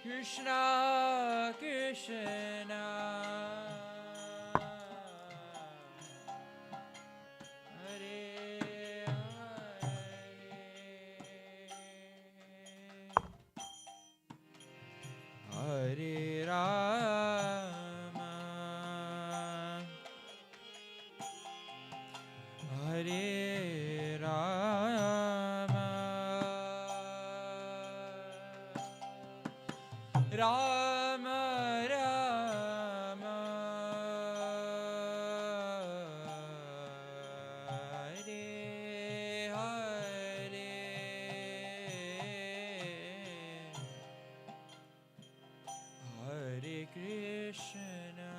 Krishna Krishna Hare Hare Rama Hare Rama Rama Rama Hare Hare Hare Krishna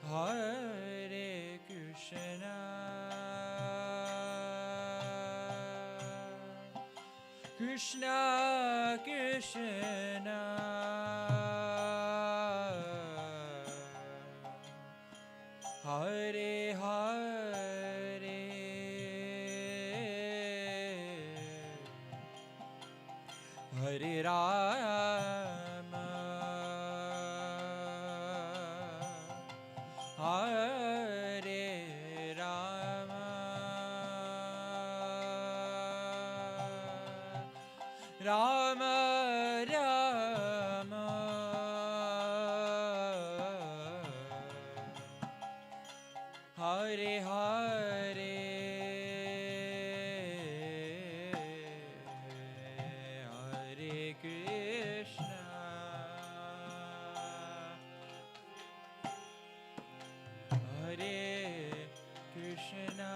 Hare Krishna Krishna Krishna Hare Hare Hare Rama Hare Rama Rama Rama Hare Hare Hare Krishna Hare Krishna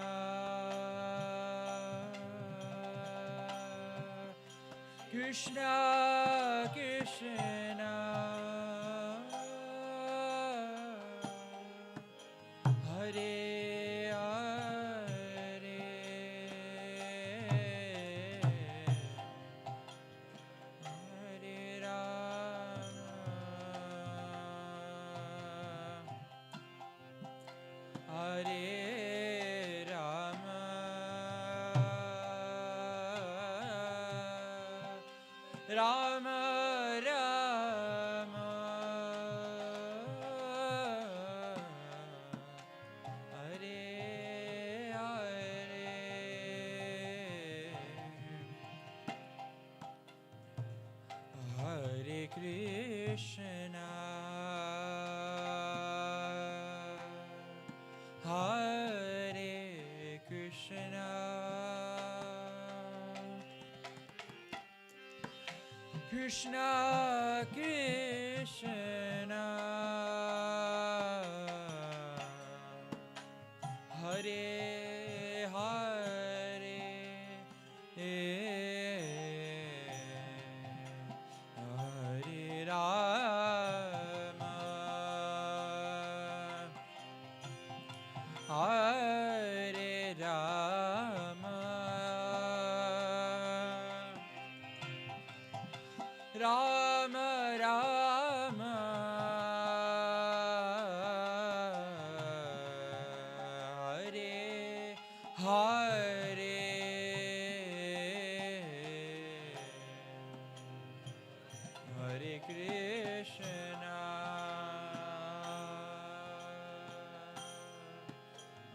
Krishna Krishna Hare Hare Hare Rama Hare Rama Rama Rama Hare Hare Hare Krishna Hare Krishna Krishna Krishna Hare Hare Hare Rama Hare Rama Rama Rama Hare Hare Hare Krishna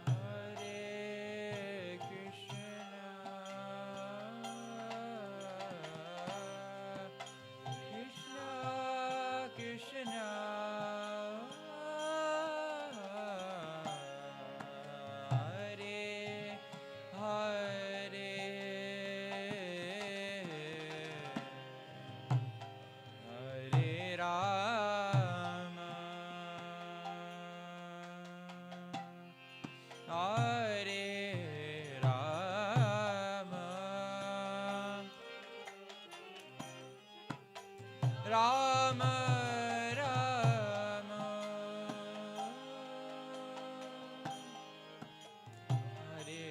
Hare Krishna Krishna Krishna Hare Hare Hare Rama Hare Rama Rama Rama Hare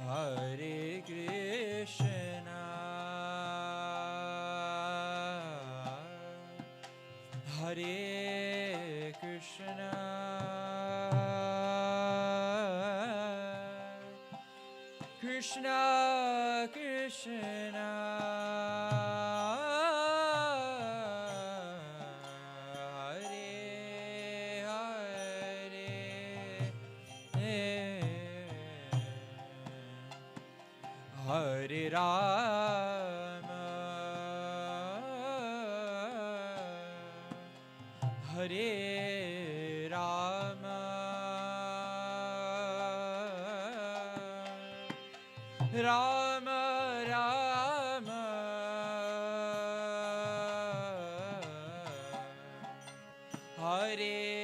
Hare Krishna Hare Krishna Krishna Krishna Hare Rama Hare Rama Rama Rama Hare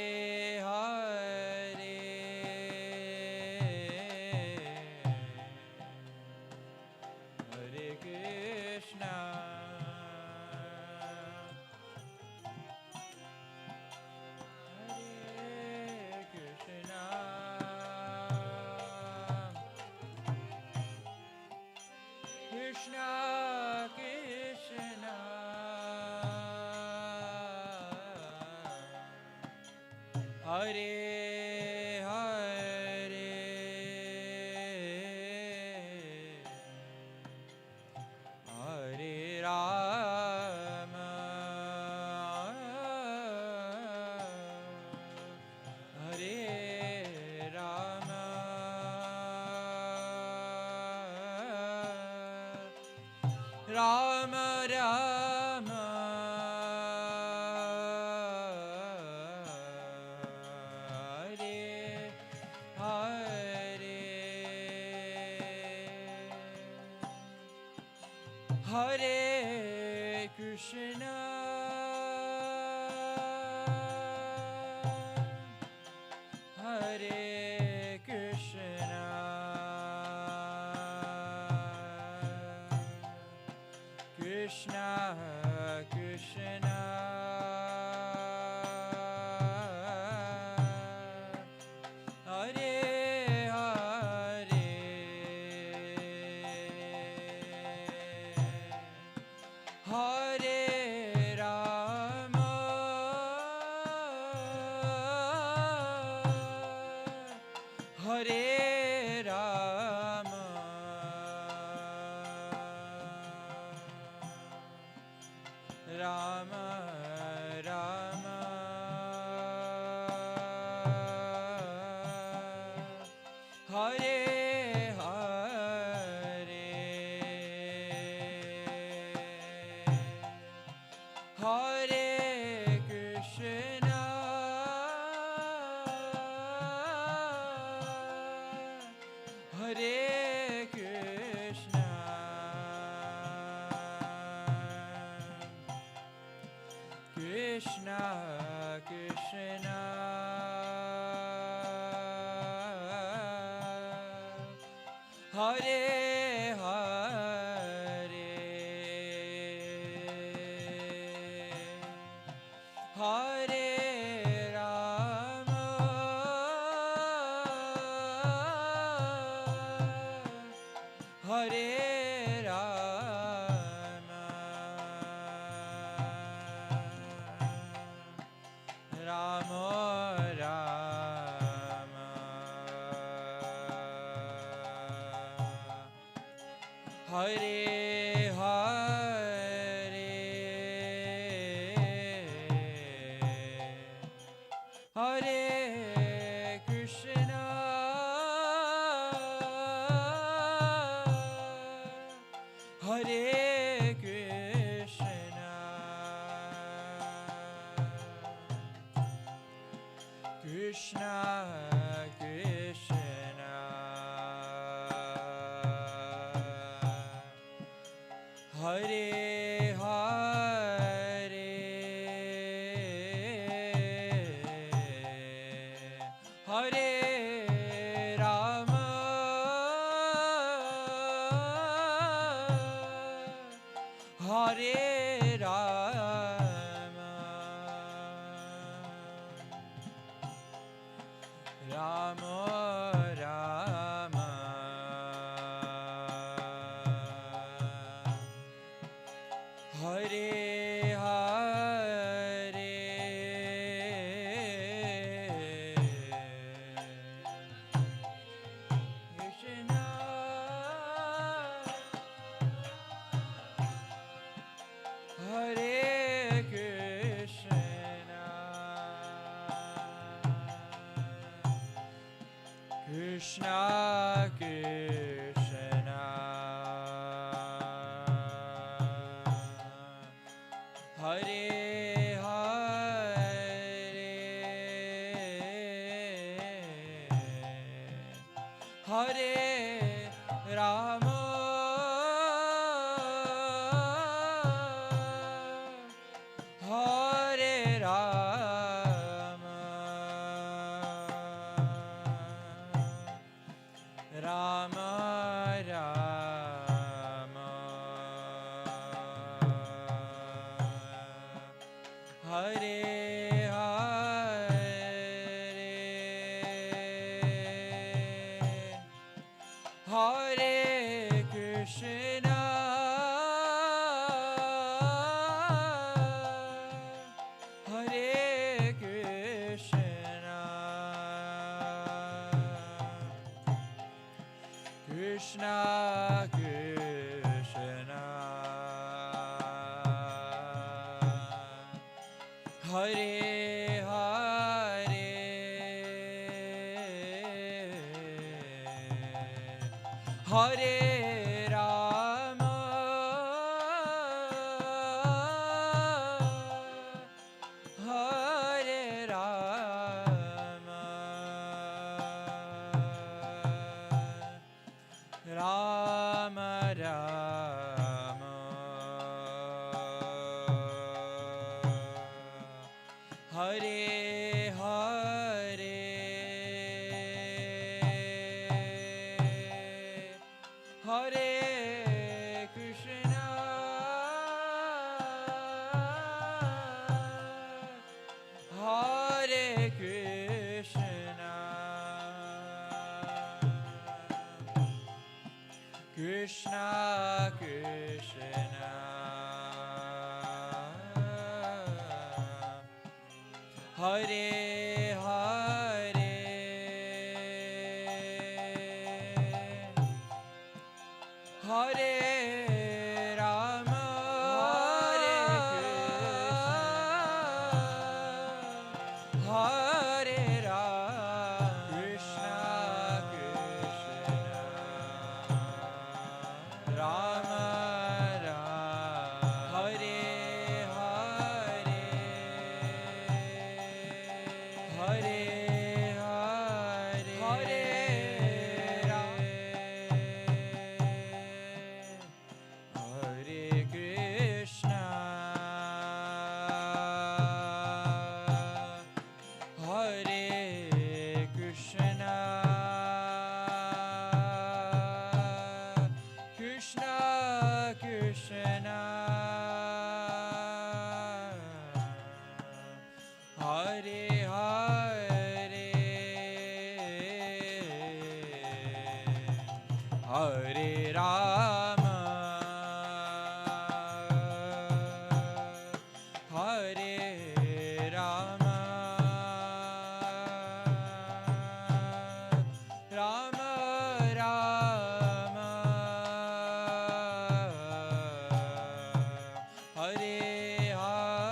Hare Krishna Hare Krishna Krishna Krishna Hare Krishna Hare Krishna, Krishna Krishna, Hare Hare Rama, Hare Rama, Rama Rama, Hare Hare Krishna, Hare Krishna, Krishna Krishna, Hare Hare Rama, Hare Rama, Rama Rama, Hare Hare Krishna, Hare Krishna, Krishna Krishna, Hare Hare Rama, Hare Krishna, Hare Rama, Krishna Krishna, Rama Rama, Hare Hare, Hare Hare, Hare Krishna, Hare Krishna, Krishna Krishna, Hare Hare, Hare Rama, Hare Rama, Rama Rama, Hare Hare,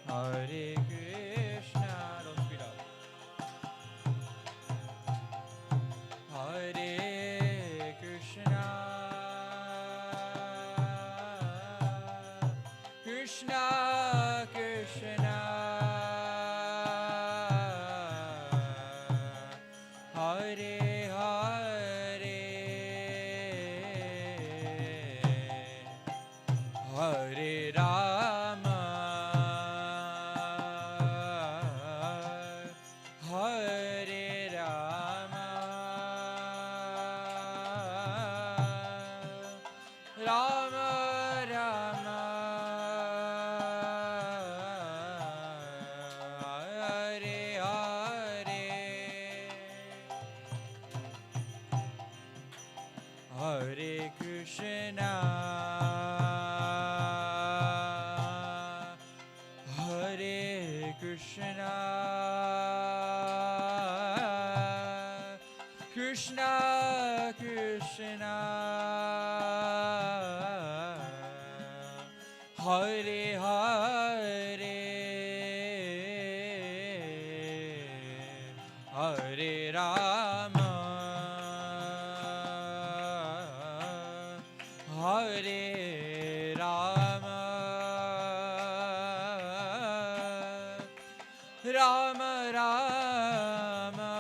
Hare Krishna. Don't speed up. Hare Krishna, Krishna Krishna, Hare Hare, Hare Rama, Hare Rama, Rama Rama, Hare Hare, Hare Krishna, Hare Krishna, Krishna Krishna Krishna Hare Hare Hare Rama Hare Rama Rama Rama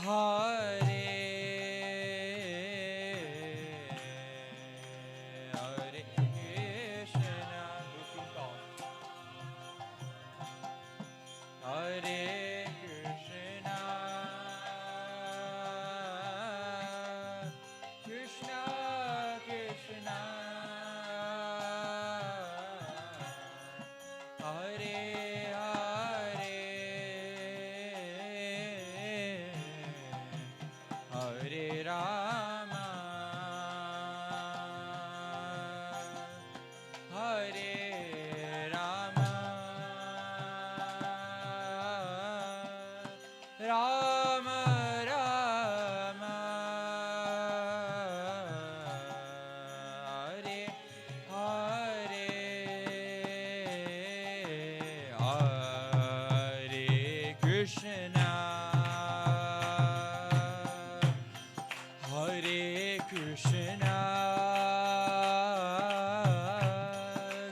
Hare Hare Hare Krishna Hare Krishna Krishna Krishna Hare Hare Hare Rama Hare Rama Rama Rama Hare Hare Hare Krishna Hare Krishna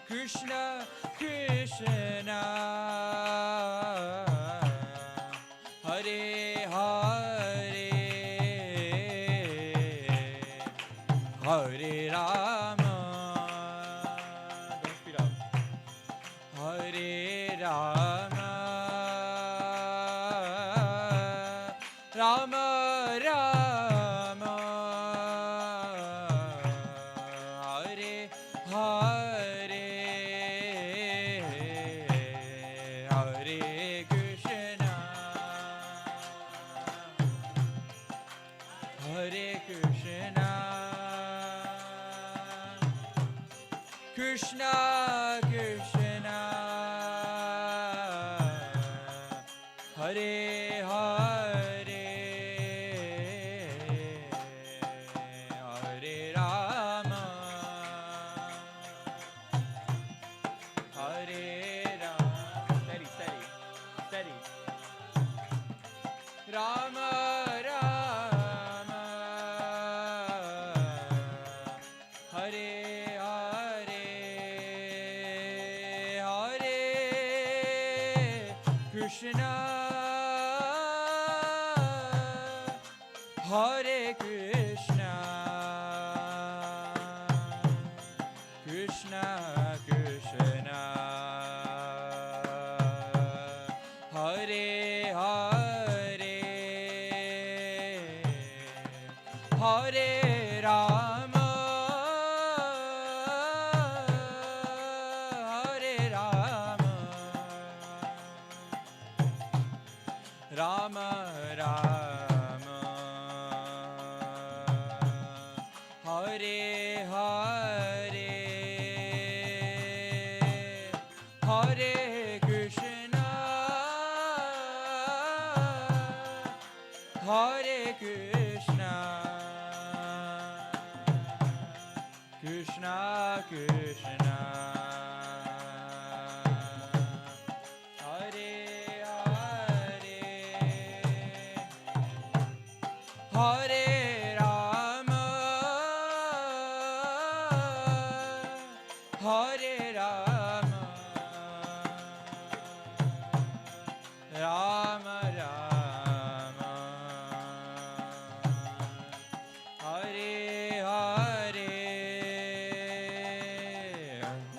Krishna Krishna Hare Hare Hare Rama Don't speed up Hare Rama Rama Rama Hare Hare Hare Krishna Hare Krishna Krishna Krishna Hare Hare Hare Rama Hare Rama Steady, steady, steady Rama Rama Hare Hare Hare Krishna Hare Krishna Krishna Krishna Hare Hare Hare Rama Hare Rama Rama Rama Hare Hare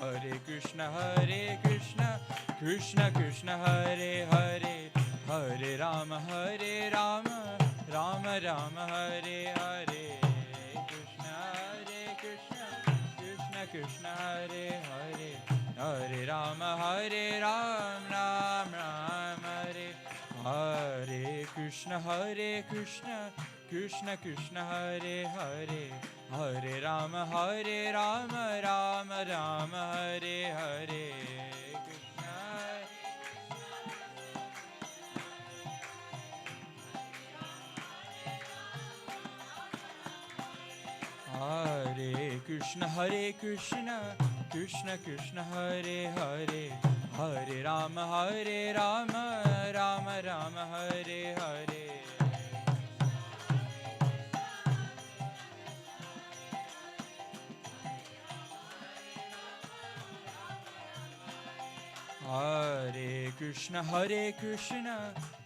Hare Krishna Hare Krishna Krishna Krishna Hare Hare Hare Rama Hare Rama Rama Rama Hare Hare Hare Krishna Krishna Krishna Hare Hare Hare Rama Rama Rama Hare Hare Krishna Krishna Krishna Hare Hare Hare Rama Ram Rama Hare Hare Krishna Krishna Krishna Hare Hare Hare Rama Rama Hare Hare Krishna Hare Krishna, Krishna Krishna, Hare Hare, Hare Rama, Rama Rama, Hare Hare. Hare Krishna,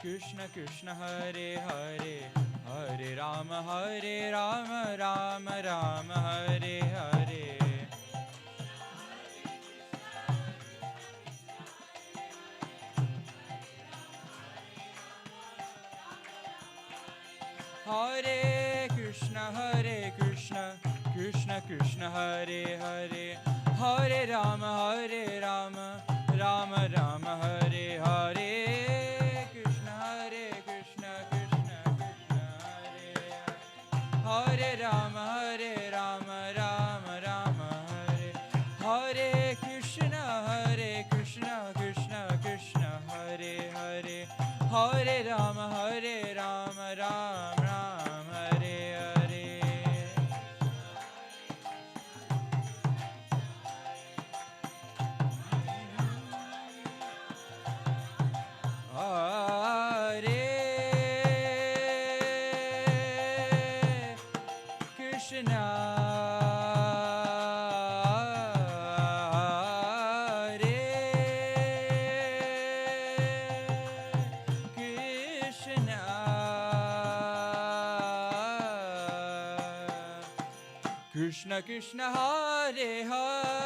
Krishna Krishna, Hare Hare, Hare Rama, Rama Rama, Hare Hare. Hare Krishna, Krishna Krishna, Hare Hare, Hare Rama, Rama Rama, Hare Hare. Krishna, Krishna Krishna, Hare Rama, Rama Rama, Hare Hare. Krishna, Krishna Krishna, Hare Hare, Hare Rama, Rama Rama, Hare Hare. Krishna Krishna, Hare Hare,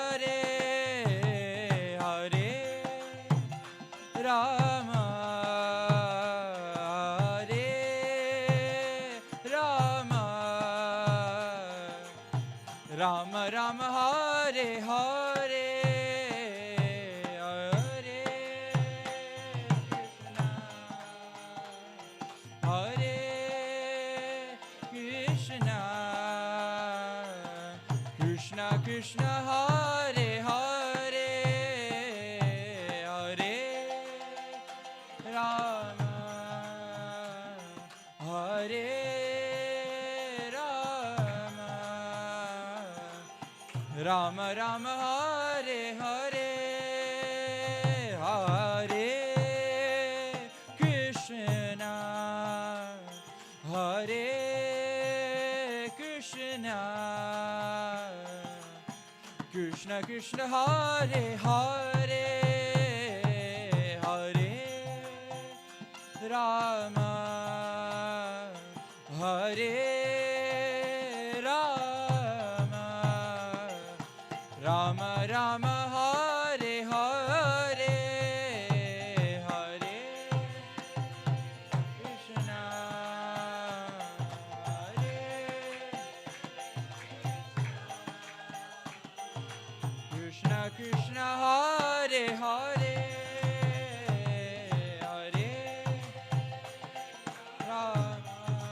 Hare Rama, Hare Rama, Rama Rama, Hare Hare, Hare Krishna, Krishna Krishna, Hare Hare, Hare Rama, Hare Rama, Rama Rama, Hare Hare, Hare Krishna, Hare Krishna, Krishna Krishna, Hare Hare, Hare Rama, Hare Rama, Rama Rama, Hare Hare, Hare Krishna, Krishna Krishna, Hare Hare, Hare Rama, Hare Rama,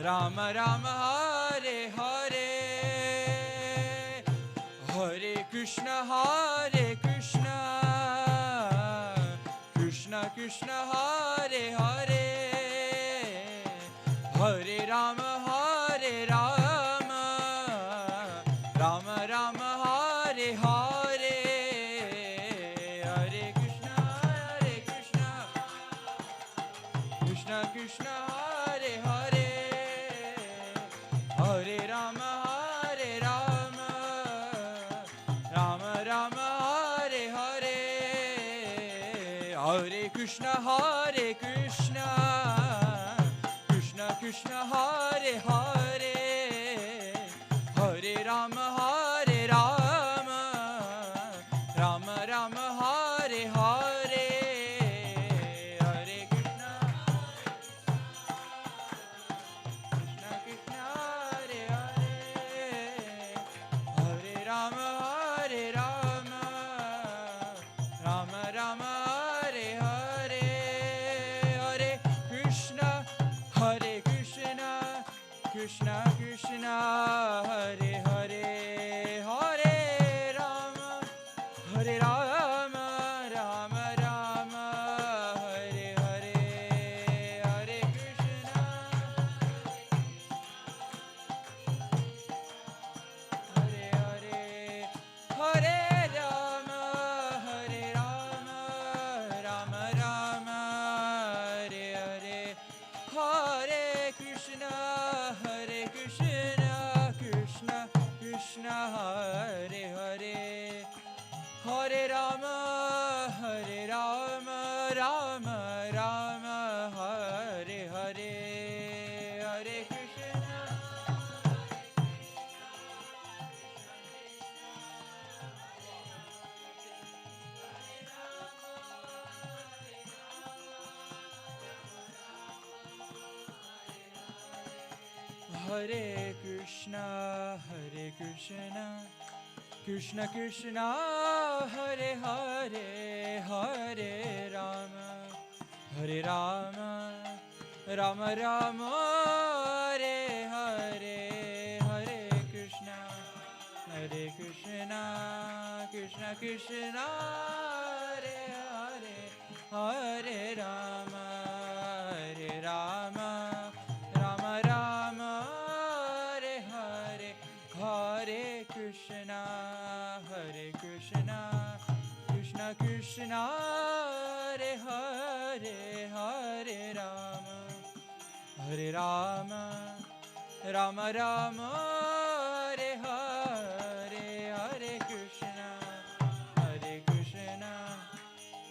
Rama Rama, Hare Hare, Hare Krishna, Krishna Krishna, Hare Hare, Hare Rama, Rama Rama, Hare Hare, Hare Krishna, Krishna Krishna, Hare Hare, Hare Rama, Rama Rama, Hare Hare, Hare Krishna, Krishna Krishna, Hare Hare, Hare Rama, Rama Rama, Hare Hare, Hare Krishna, Krishna Krishna, Hare Hare, Hare Rama, Rama Rama, Hare Hare, Hare Krishna, Krishna Krishna, Hare Hare, Hare Rama, Rama Rama, Hare Hare. Hare Krishna, Hare Krishna, Krishna Krishna, Hare Hare, Hare Rama, Hare Rama, Rama Rama, Hare Hare, Hare Krishna, Hare Krishna, Krishna Krishna, Hare Hare, Hare Rama, Hare Rama, Rama Rama, Hare Hare, Hare Krishna, Hare Krishna, Krishna Krishna, Hare Hare, Hare Rama, Hare Rama, Rama Rama, Hare Hare, Hare Krishna, Hare Krishna,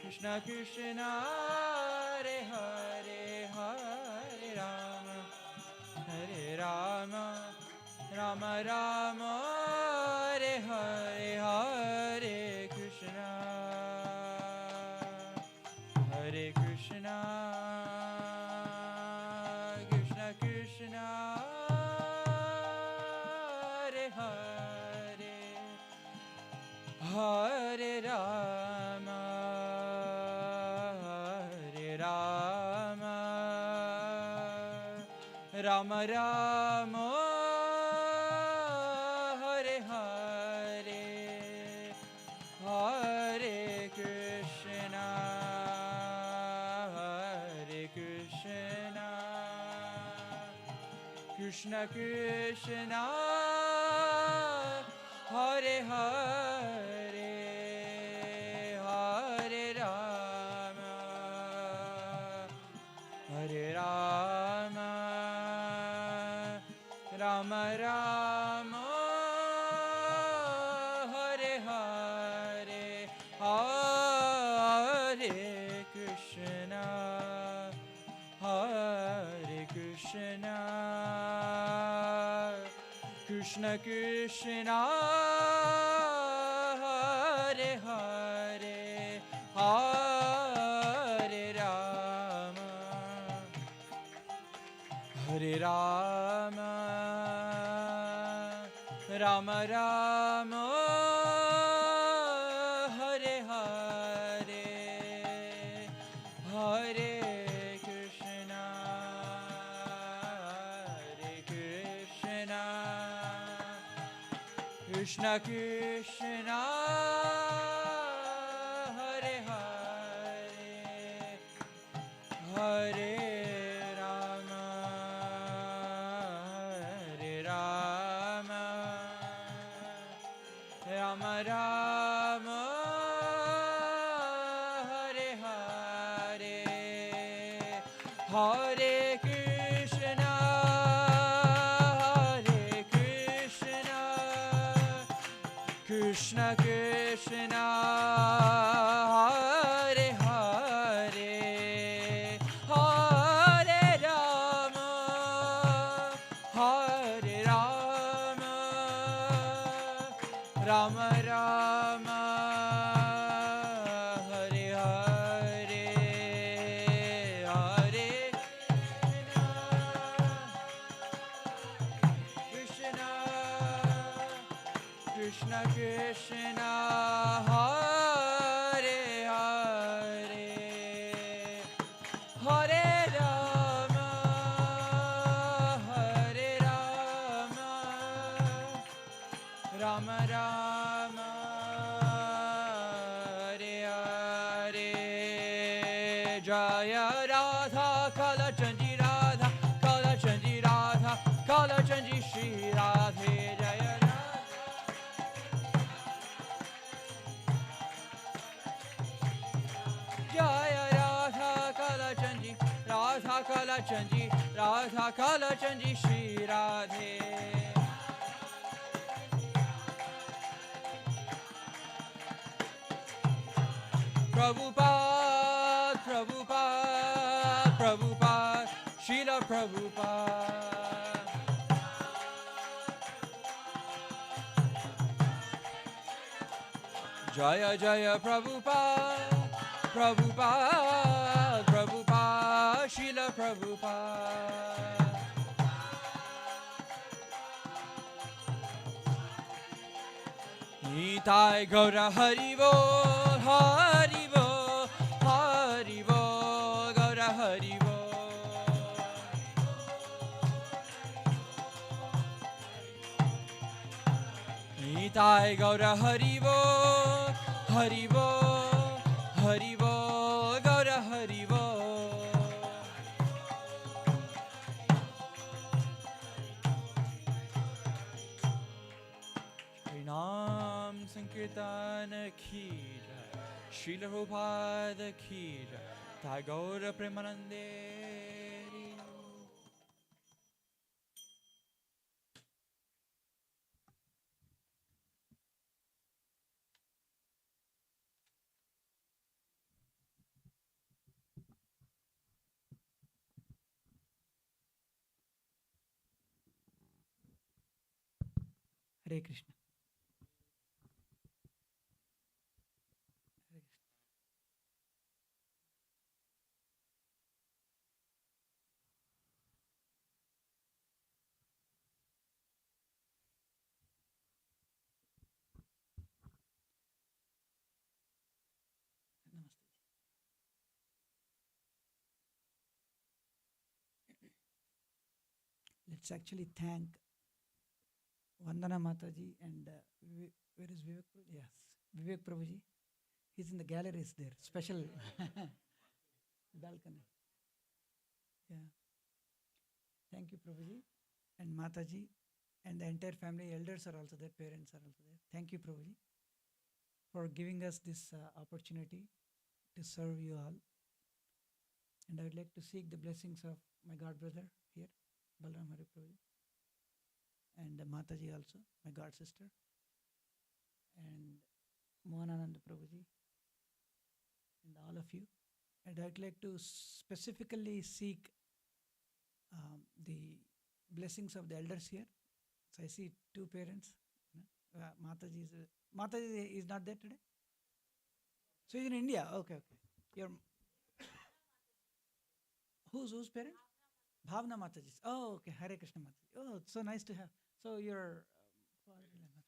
Krishna Krishna, Hare Hare, Hare Rama, Hare Rama, Rama Rama, Hare Hare, Hare Krishna, Hare Krishna, Krishna Krishna, Hare Hare, Hare Rama, Hare Rama, Rama Rama, Hare Hare, Hare Krishna, Hare Krishna, Krishna Krishna, Hare Hare, Hare Rama, Hare Rama, Rama Rama, Hare Hare, Hare Krishna, Hare Krishna, Krishna Krishna, Hare Hare, Hare Rama, Hare Rama, Rama Rama, Hare Hare, Hare Krishna, Hare Krishna, Krishna Krishna, Hare Hare, Hare Rama, Hare Rama, Rama Rama, Hare Hare, Hare Krishna, Hare Krishna, Krishna Krishna, Hare Hare, Hare Rama, Hare Rama, Rama Rama, Hare Hare, Hare Krishna, Krishna Krishna, Hare Hare, Hare Rama, Hare Rama, Rama Rama, Hare Hare, Jaya Radha, Kala Chanji Radha, Kala Chanji Radha, Kala Chanji Shri Radhe, Jaya Jaya Radha Kala Chanji, Radha Kala Chanji, Radha Kala Chanji Shri Radhe. Prabhupada, Prabhupada, Prabhupada, Srila Prabhupada. Jaya Jaya Prabhupada, Prabhupada, Prabhupada, Srila Prabhupada. Nitai Gaura Haribo, Haribo, Haribo, Gaura Haribo. Nitai Gaura Haribo, Haribo, Haribo, Gaura Haribo. Nam Sankirtana ki jai, Srila Prabhupada ki jai, Tagore Premanande. Hare Krishna. Let's actually thank Vandana Mataji and where is Vivek Prabhuji? Yes, Vivek Prabhuji. He's in the galleries there, special balcony. Yeah. Thank you, Prabhuji and Mataji, and the entire family. Elders are also there, parents are also there. Thank you, Prabhuji, for giving us this opportunity to serve you all. And I would like to seek the blessings of my God brother here, Balram Hari Prabhuji, and Mataji also, my God sister, and Mohanananda Prabhuji, and all of you. And I'd like to specifically seek the blessings of the elders here. So I see two parents. Mataji is not there today? So he's in India. Okay, okay. Your whose parents? Bhavna Mataji. Oh, okay. Hare Krishna Mataji. Oh, it's so nice to have. So your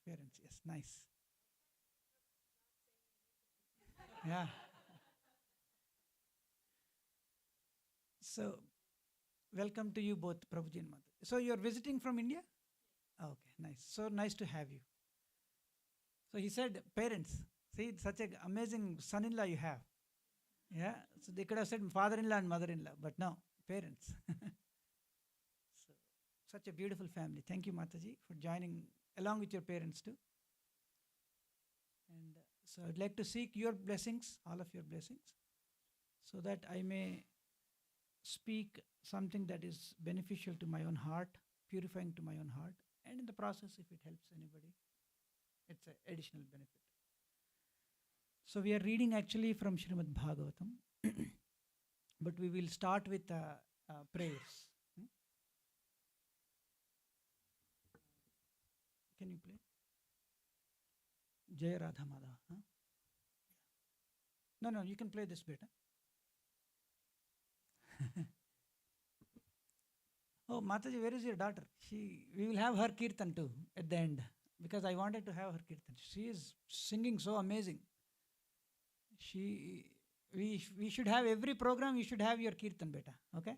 parents. Yes, nice. Yeah. So, welcome to you both, Prabhuji and Mataji. So you're visiting from India? Okay, nice. So nice to have you. So he said, parents. See, such an amazing son-in-law you have. Yeah. So they could have said father-in-law and mother-in-law, but no, parents. So such a beautiful family. Thank you, Mataji, for joining along with your parents too. And so I'd like to seek your blessings, all of your blessings, so that I may speak something that is beneficial to my own heart, purifying to my own heart, and in the process, if it helps anybody, it's an additional benefit. So we are reading actually from Śrīmad-Bhāgavatam, but we will start with prayers. Can you play? Jaya Radha Madhava. Huh? No, you can play this bit. Huh? Oh, Mataji, where is your daughter? We will have her kirtan too at the end, because I wanted to have her kirtan. She is singing so amazing. We should have every program. You should have your kirtan, beta. Okay.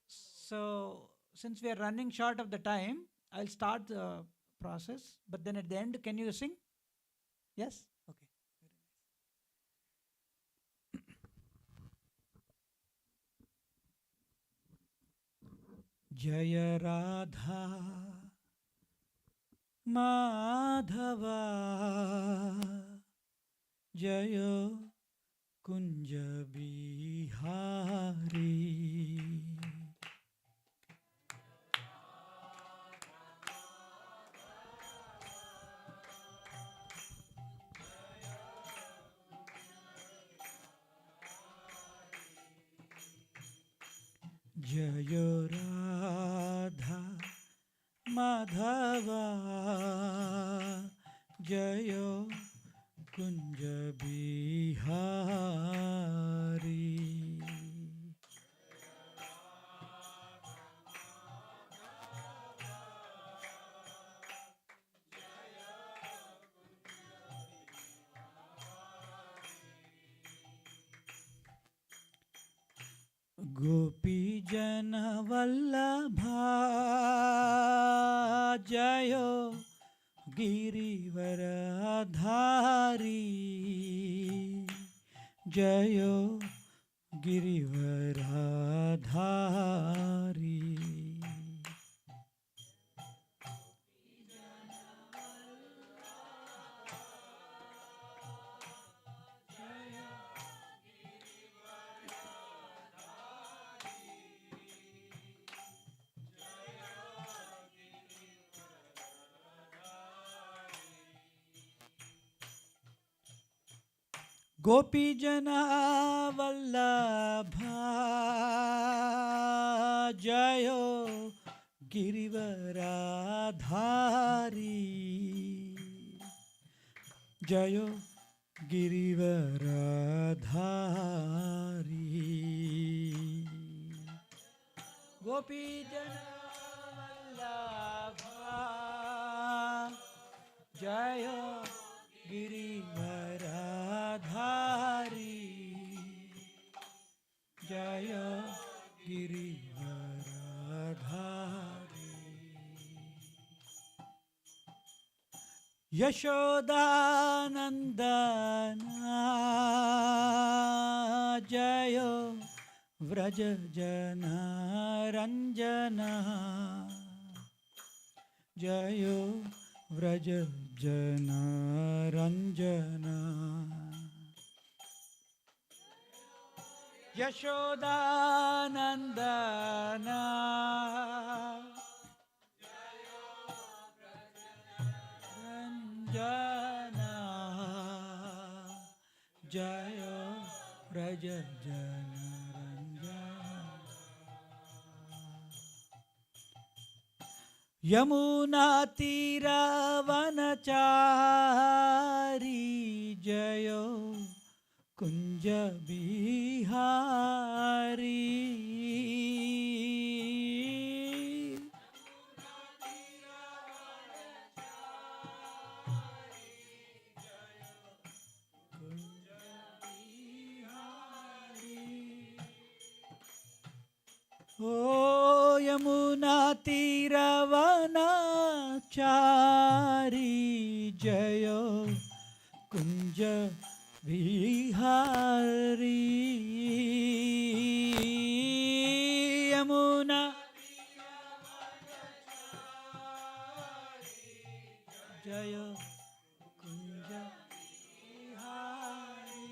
So since we are running short of the time, I'll start the process. But then at the end, can you sing? Yes. Okay. Jaya Radha Madhava Jaya Kunja Bihari Jaya Radha Madhava Jaya Kunja Bihari गोपीजन वल्लभा जयो गिरिवरधारी जयो गिरिवरधारी गोपीजना वल्लभा जयो गिरिवरधारी जयो गिरिवरधारी गोपीजना वल्लभा जयो गिरिवरधारी जय गिरिवरधारी यशोदानन्दना जय व्रजजनरञ्जना जय व्रजजनरञ्जना यशोदानन्दना रञ्जना जय व्रजजनरञ्जना यमुनातीरवनचारी जयो कुंज बिहारी ओ यमुना तीरवनचारी जयो कुंज बिहारी यमुना जय कुंज बिहारी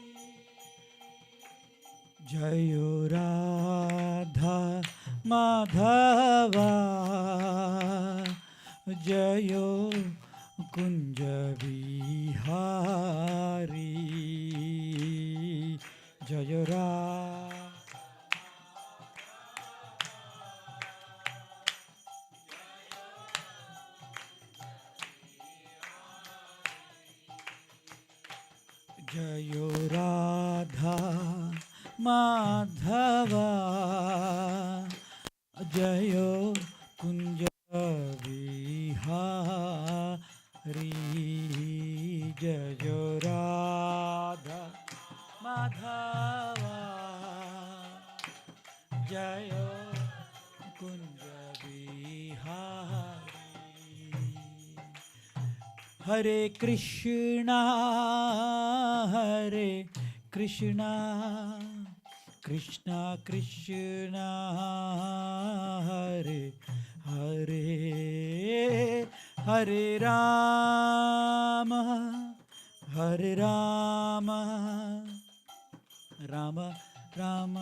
जयो राधा माधवा जयो कुंज बिहारी जय जयो राधा माधवा जयो कुंज बिहारी जयो राधा माधवा जयो कुंज बिहारी हरे Krishna Krishna Krishna Hare Hare Hare Ram Ram Ram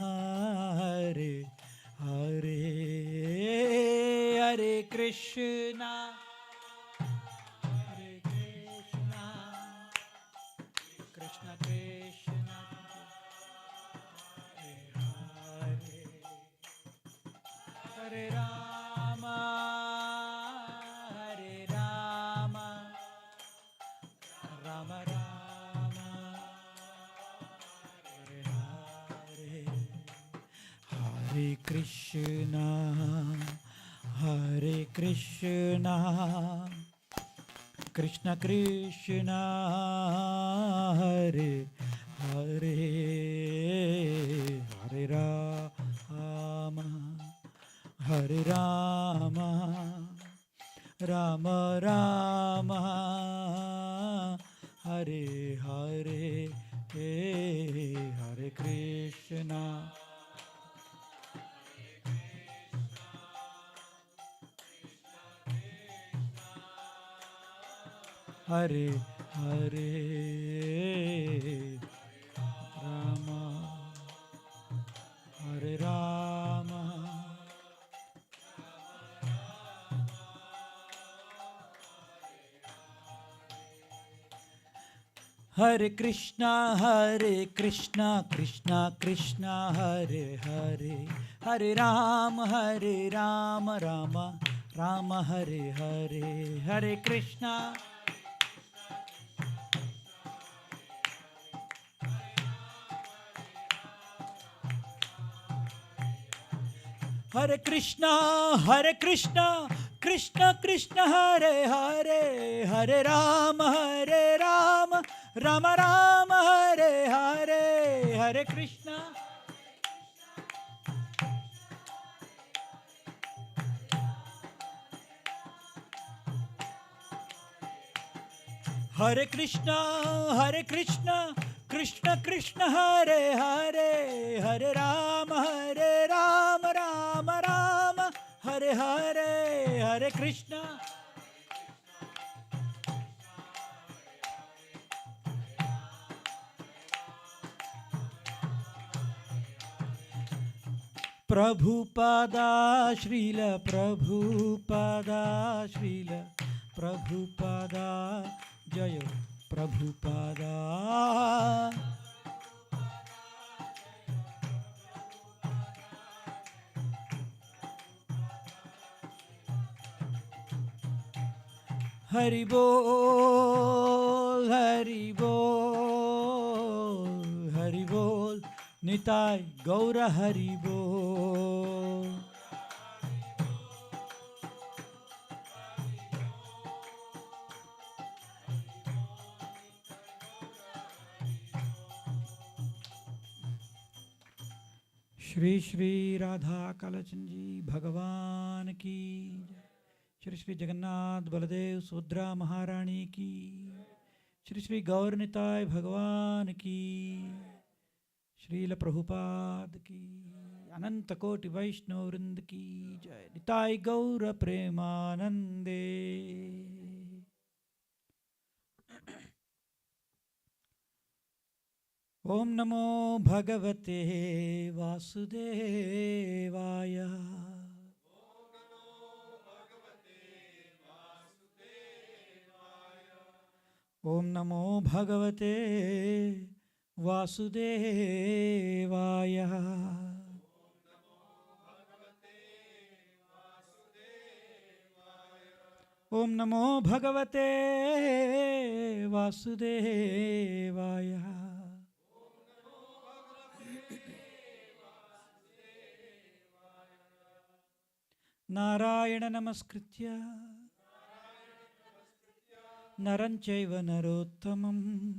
Hare Hare Hare Krishna Krishna Krishna Hare Hare Ram Ram Ram Hare Hare Hare Krishna Krishna Krishna Hare Hare Hare Ram Hare Hare Krishna Hare Hare Rama Hare Rama Hare Krishna Krishna Krishna Hare Hare Hare Rama Rama Rama Hare Hare Hare Krishna Hare Krishna Krishna Krishna Hare Hare Hare Rama Rama Rama Hare Hare Hare Krishna Hare Krishna Krishna Krishna Hare Hare Hare Rama Rama Rama Hare Hare Hare Krishna Prabhupada Srila Prabhupada Srila Prabhupada Jaya Prabhupada Hari Bol Hari Bol Hari Bol Nitai Gaura Hari Bol Shri Shri Radha Kalachan Ji Bhagavan Ki Shri Shri Jagannath Baladev Subhadra Maharani Ki Shri Shri Gaur Nitai Bhagavan Ki Srila Prabhupada Ki Ananta Koti Vaishnav Vrind Ki Jai Nitai Gaura Premanande Om Namo Bhagavate Vasudevaya Om Namo Bhagavate Vasudevaya Om Namo Bhagavate Vasudevaya Narayana Namaskritya Naranchaiva Narottamam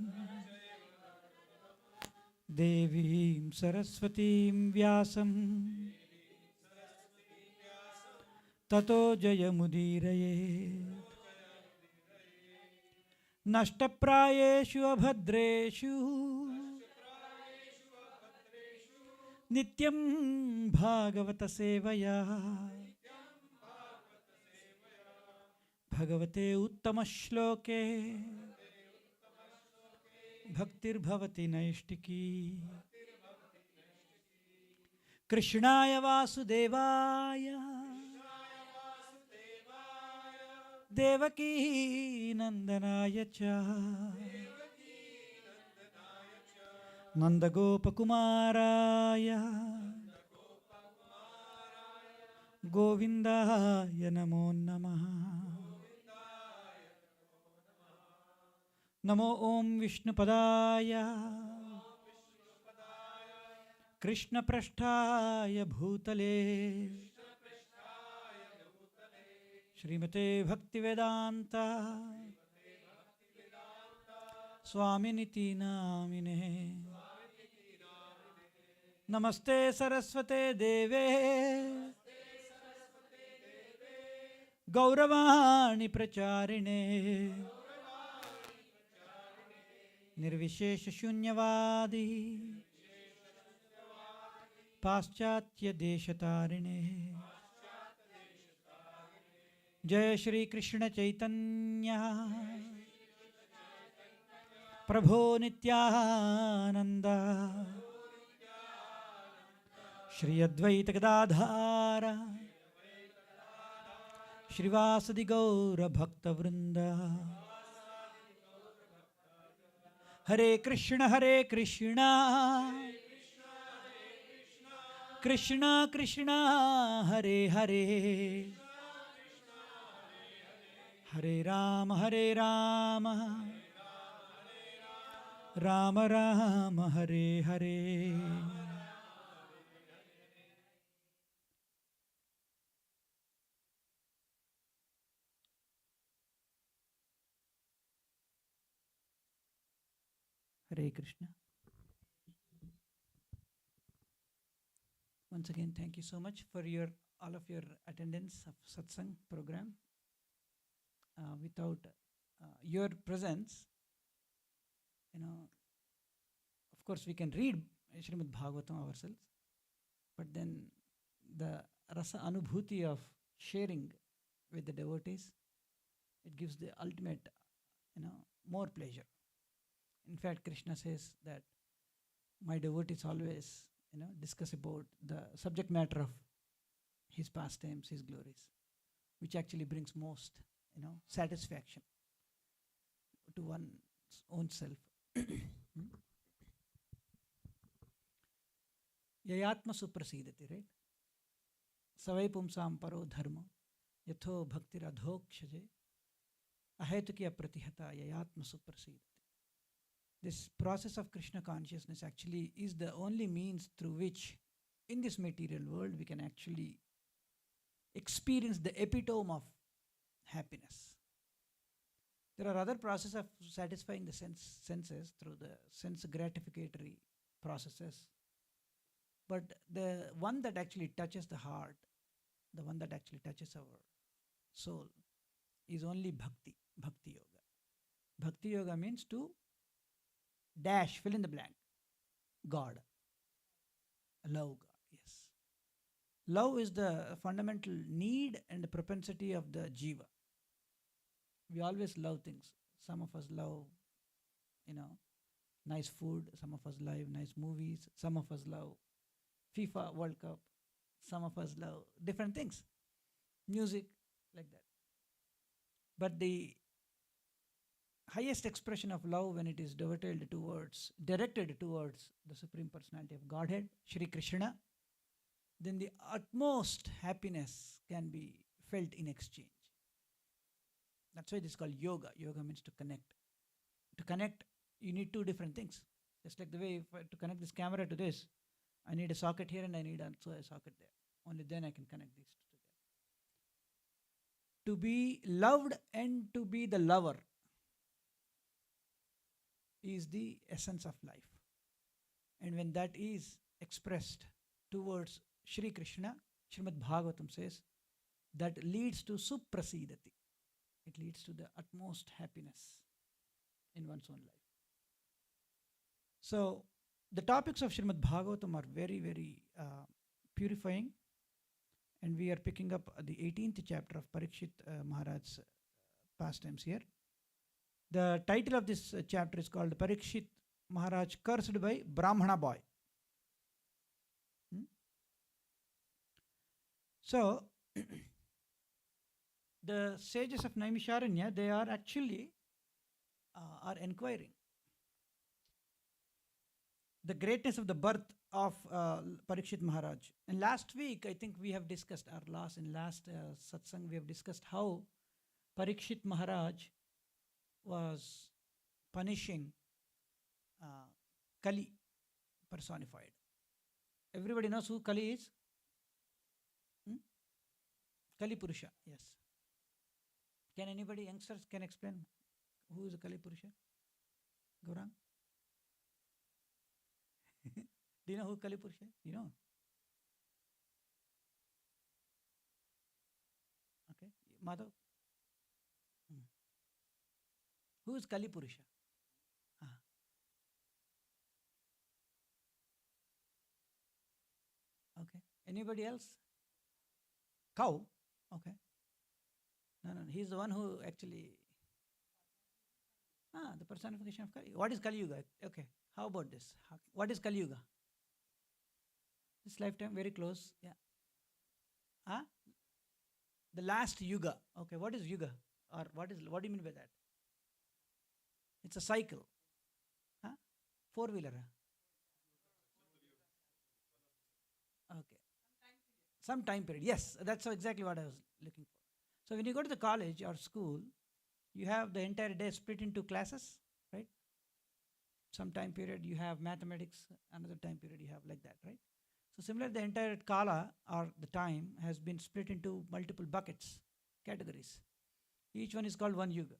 Devim Saraswatim Vyasam Tato Jayamudiraye Nashtaprayeshu Abhadreshu Nityam Bhagavata Sevaya Bhagavate Uttama Shloke Bhaktir Bhavati Naishtiki Krishnaya Vasudevaya Devaki Nandanaya Cha Nandagopa Kumaraya Govindaya Namo Namaha Namo Om Vishnu Padaya Krishna Prasthaya Bhutale Srimate Bhakti Vedanta Swaminiti Namine Namaste Saraswate Deve Gauravani Pracharine निर्विशेष शून्यवादी पाश्चात्य देशतारिणे जय श्री कृष्ण चैतन्य प्रभो नित्यानंद श्री अद्वैत गदाधार श्रीवासदि गौर भक्त वृंद हरे Krishna Krishna Krishna Hare Hare Hare Ram Ram Ram Hare Hare. Hare Krishna. Once again, thank you so much for all of your attendance of Satsang program. Without your presence, of course we can read Śrīmad-Bhāgavatam ourselves, but then the rasa anubhuti of sharing with the devotees, it gives the ultimate, more pleasure. In fact, Krishna says that my devotees always, discuss about the subject matter of his pastimes, his glories, which actually brings most, satisfaction to one's own self. Yayatma suprasidati, right? Savai pumsam paro dharma yatho bhakti radhokshaje ahetuki apratihata yayatma suprasidati. This process of Krishna consciousness actually is the only means through which in this material world we can actually experience the epitome of happiness. There are other processes of satisfying the senses through the sense gratificatory processes. But the one that actually touches the heart, the one that actually touches our soul, is only bhakti yoga. Bhakti yoga means to dash, fill in the blank, God. Love God, yes. Love is the fundamental need and the propensity of the jiva. We always love things. Some of us love, nice food. Some of us love nice movies. Some of us love FIFA World Cup. Some of us love different things. Music, like that. But the highest expression of love when it is directed towards the Supreme Personality of Godhead, Śrī Kṛṣṇa, then the utmost happiness can be felt in exchange. That's why this is called yoga. Yoga means to connect. To connect, you need two different things. Just like the way to connect this camera to this, I need a socket here and I need also a socket there. Only then I can connect these two together. To be loved and to be the lover is the essence of life. And when that is expressed towards Śrī Kṛṣṇa, Śrīmad-Bhāgavatam says, that leads to suprasidati. It leads to the utmost happiness in one's own life. So, the topics of Śrīmad-Bhāgavatam are very, very purifying. And we are picking up the 18th chapter of Parikshit Maharaj's pastimes here. The title of this chapter is called Parikshit Maharaj Cursed by Brāhmaṇa Boy. So, the sages of Naimisharanya, they are actually are inquiring the greatness of the birth of Parikshit Maharaj. And last week, I think we have discussed, in last satsang, we have discussed how Parikshit Maharaj was punishing Kali personified. Everybody knows who Kali is? Kali Purusha, yes. Can anybody, youngsters, can explain who is a Kali Purusha? Gaurang? Do you know who Kali Purusha is? You know? Okay. Madhav? Who is Kali Purusha? Anybody else? Cow? Okay. No, he's the one who actually... the personification of Kali. What is Kali Yuga? Okay, how about this? What is Kali Yuga? This lifetime, very close. Yeah. The last Yuga. Okay, what is Yuga? Or what do you mean by that? It's a cycle. Four-wheeler. Okay. Some time period. Yes, that's exactly what I was looking for. So when you go to the college or school, you have the entire day split into classes, right? Some time period you have mathematics, another time period you have like that, right? So similarly, the entire kala or the time has been split into multiple buckets, categories. Each one is called one yuga,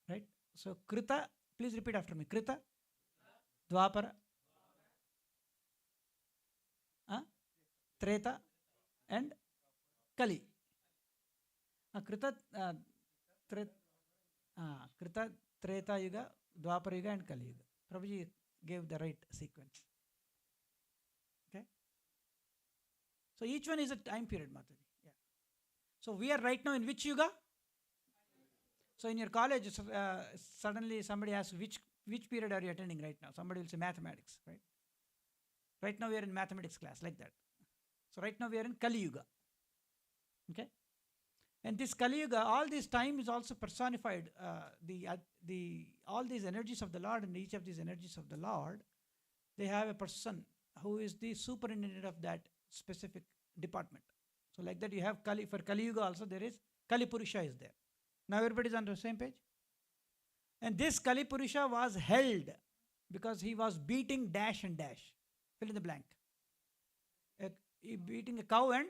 right? So Krita, please repeat after me. Krita, Dvapara, Treta, and Kali. Krita, Treta Yuga, Dvapara Yuga, and Kali Yuga. Prabhuji gave the right sequence. Okay? So each one is a time period, Mataji. Yeah. So we are right now in which Yuga? So in your college, suddenly somebody asks, which period are you attending right now? Somebody will say mathematics, right? Right now we are in mathematics class, like that. So right now we are in Kali Yuga. Okay? And this Kali Yuga, all this time is also personified. All these energies of the Lord, and each of these energies of the Lord, they have a person who is the superintendent of that specific department. So like that you have Kali, for Kali Yuga also there is Kali Purusha is there. Now everybody is on the same page? And this Kali Purusha was held because he was beating dash and dash. Fill in the blank. Beating a cow and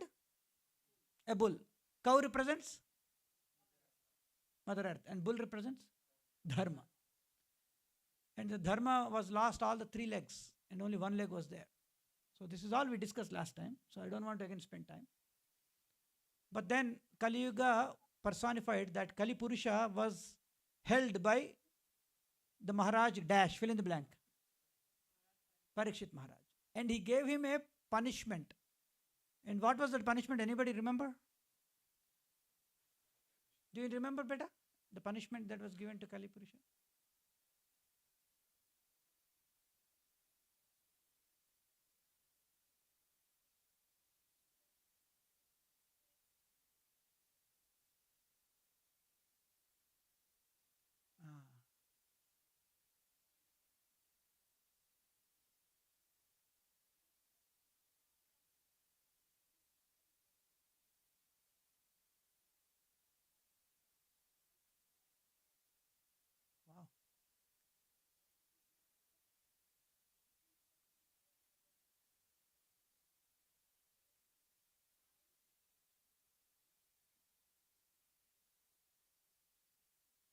a bull. Cow represents Mother Earth and bull represents Dharma. And the Dharma was lost all the three legs and only one leg was there. So this is all we discussed last time. So I don't want to again spend time. But then Kali Yuga personified that Kali Purusha was held by the Maharaj dash, fill in the blank. Parikshit Maharaj. And he gave him a punishment. And what was that punishment? Anybody remember? Do you remember, beta? The punishment that was given to Kali Purusha? Wow.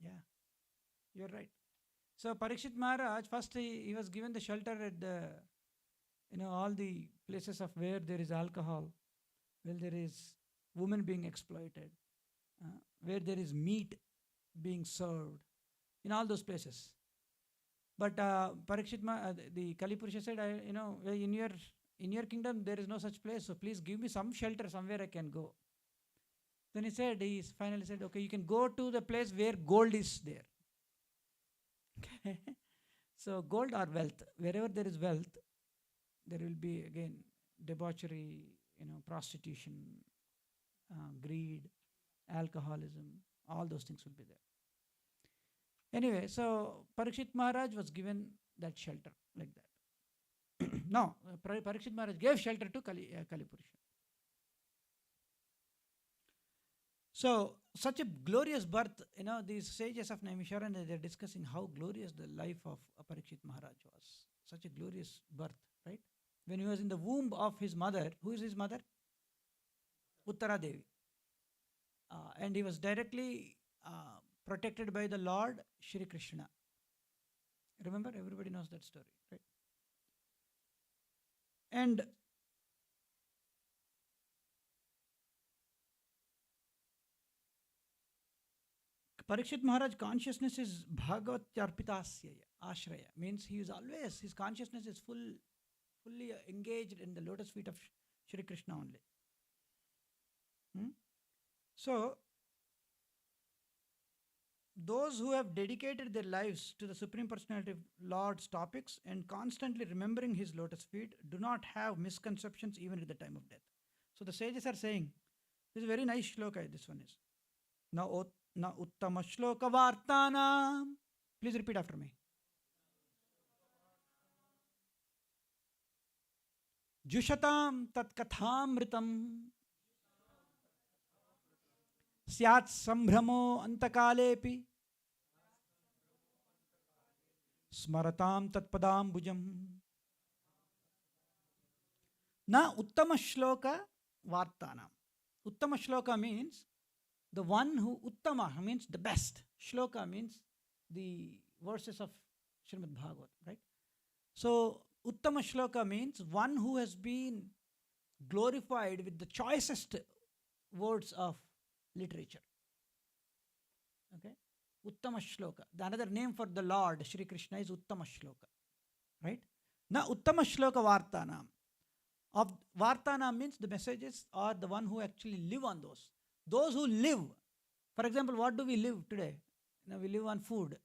Yeah, you're right. So Parikshit Maharaj, first he was given the shelter at the, all the places of where there is alcohol, where there is women being exploited, where there is meat being served, in all those places. But Parikshit, the Kali Purusha said, in your kingdom there is no such place, so please give me some shelter somewhere I can go. Then he finally said, okay, you can go to the place where gold is there. Okay. So gold or wealth, wherever there is wealth, there will be again debauchery, prostitution, greed, alcoholism, all those things will be there. Anyway, so Parikshit Maharaj was given that shelter like that. No, Parikshit Maharaj gave shelter to Kali Purusha. So, such a glorious birth, these sages of Naimisharanya, they're discussing how glorious the life of Parikshit Maharaj was. Such a glorious birth, right? When he was in the womb of his mother, who is his mother? Uttara Devi. And he was directly protected by the Lord Śrī Kṛṣṇa. Remember, everybody knows that story, right? And Parikshit Maharaj consciousness is Bhagavat-arpitasya, ashraya, means he is always, his consciousness is fully engaged in the lotus feet of Śrī Kṛṣṇa only. So, those who have dedicated their lives to the Supreme Personality of Lord's topics and constantly remembering His lotus feet do not have misconceptions even at the time of death. So the sages are saying, this is a very nice shloka, this one is. Na uttama shloka vartana. Please repeat after me. Jushatam tat kathamritam syat sambhramo antakalepi smaratam tat padam bhujam. Na uttama shloka vartanam. Uttama shloka means the one who, uttama means the best. Shloka means the verses of Śrīmad-Bhāgavatam, right? So, uttama shloka means one who has been glorified with the choicest words of literature. Okay? Uttama shloka. The another name for the Lord Śrī Kṛṣṇa is uttama shloka. Right? Na uttama shloka vartanam. Of vartana means the messages are the one who actually live on those. Those who live. For example, what do we live today? We live on food.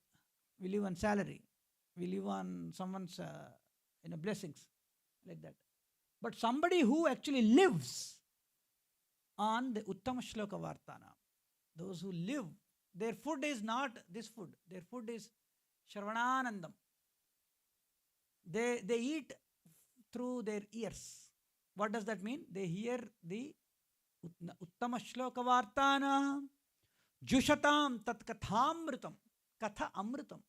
We live on salary. We live on someone's blessings. Like that. But somebody who actually lives on the uttama shloka vartana. Those who live, their food is not this food. Their food is Shravananandam. They eat through their ears. What does that mean? They hear the uttama shloka vartana jushatam tat kathamritam. Katha amritam.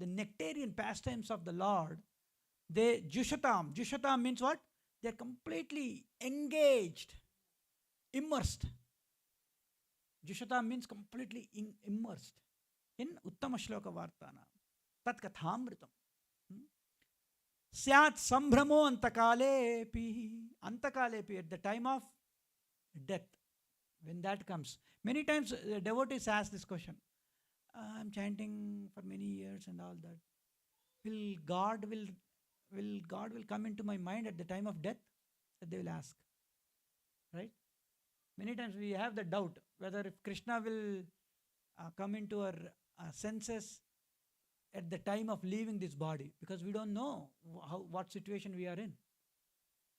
The nectarian pastimes of the Lord. They jushatam. Jushatam means what? They are completely engaged, immersed. Jushatam means completely immersed in uttama shloka vartana. Tat kathamritam. Syat sambhramo antakalepi. Antakalepi, at the time of death. When that comes. Many times devotees ask this question. I'm chanting for many years and all that. Will God come into my mind at the time of death? That they will ask. Right? Many times we have the doubt whether if Krishna will come into our senses at the time of leaving this body, because we don't know what situation we are in.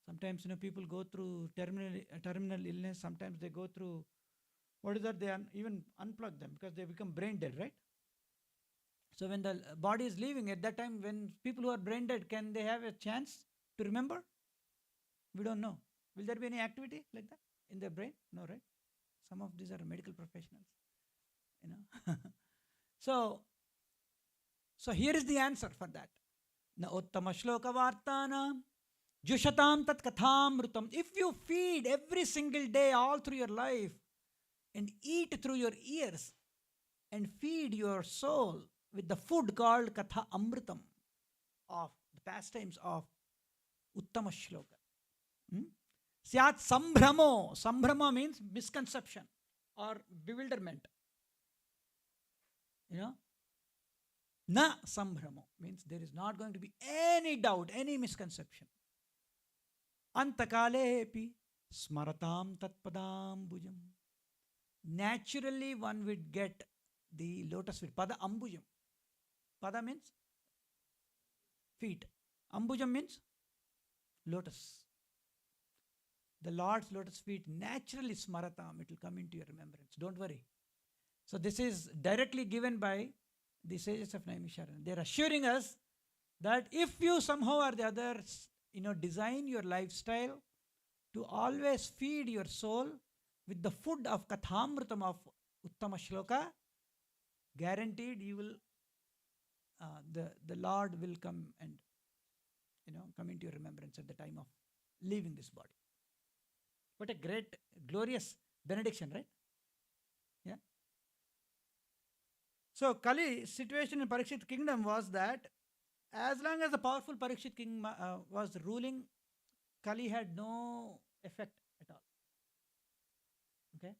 Sometimes people go through terminal illness. Sometimes they go through they even unplug them because they become brain dead, right? So when the body is leaving, at that time, when people who are brain dead, can they have a chance to remember? We don't know. Will there be any activity like that in their brain? No, right? Some of these are medical professionals, So here is the answer for that. Na uttama shloka vartana jushatam tat kathamrutam. If you feed every single day all through your life and eat through your ears and feed your soul with the food called katha amritam of the pastimes of uttama shloka. Syat sambhramo. Sambhrama means misconception or bewilderment. Na sambhramo means there is not going to be any doubt, any misconception. Antakalepi smaratam tatpadam bhujam. Naturally one would get the lotus feet. Pada ambujam. Pada means feet. Ambujam means lotus. The Lord's lotus feet naturally smaratam. It will come into your remembrance. Don't worry. So this is directly given by the sages of Naimisharana. They are assuring us that if you somehow or the other, design your lifestyle to always feed your soul with the food of kathamritam of uttama shloka, guaranteed you will, the Lord will come and, come into your remembrance at the time of leaving this body. What a great, glorious benediction, right? Yeah. So Kali's situation in Parikshit kingdom was that as long as the powerful Parikshit king was ruling, Kali had no effect at all. Okay?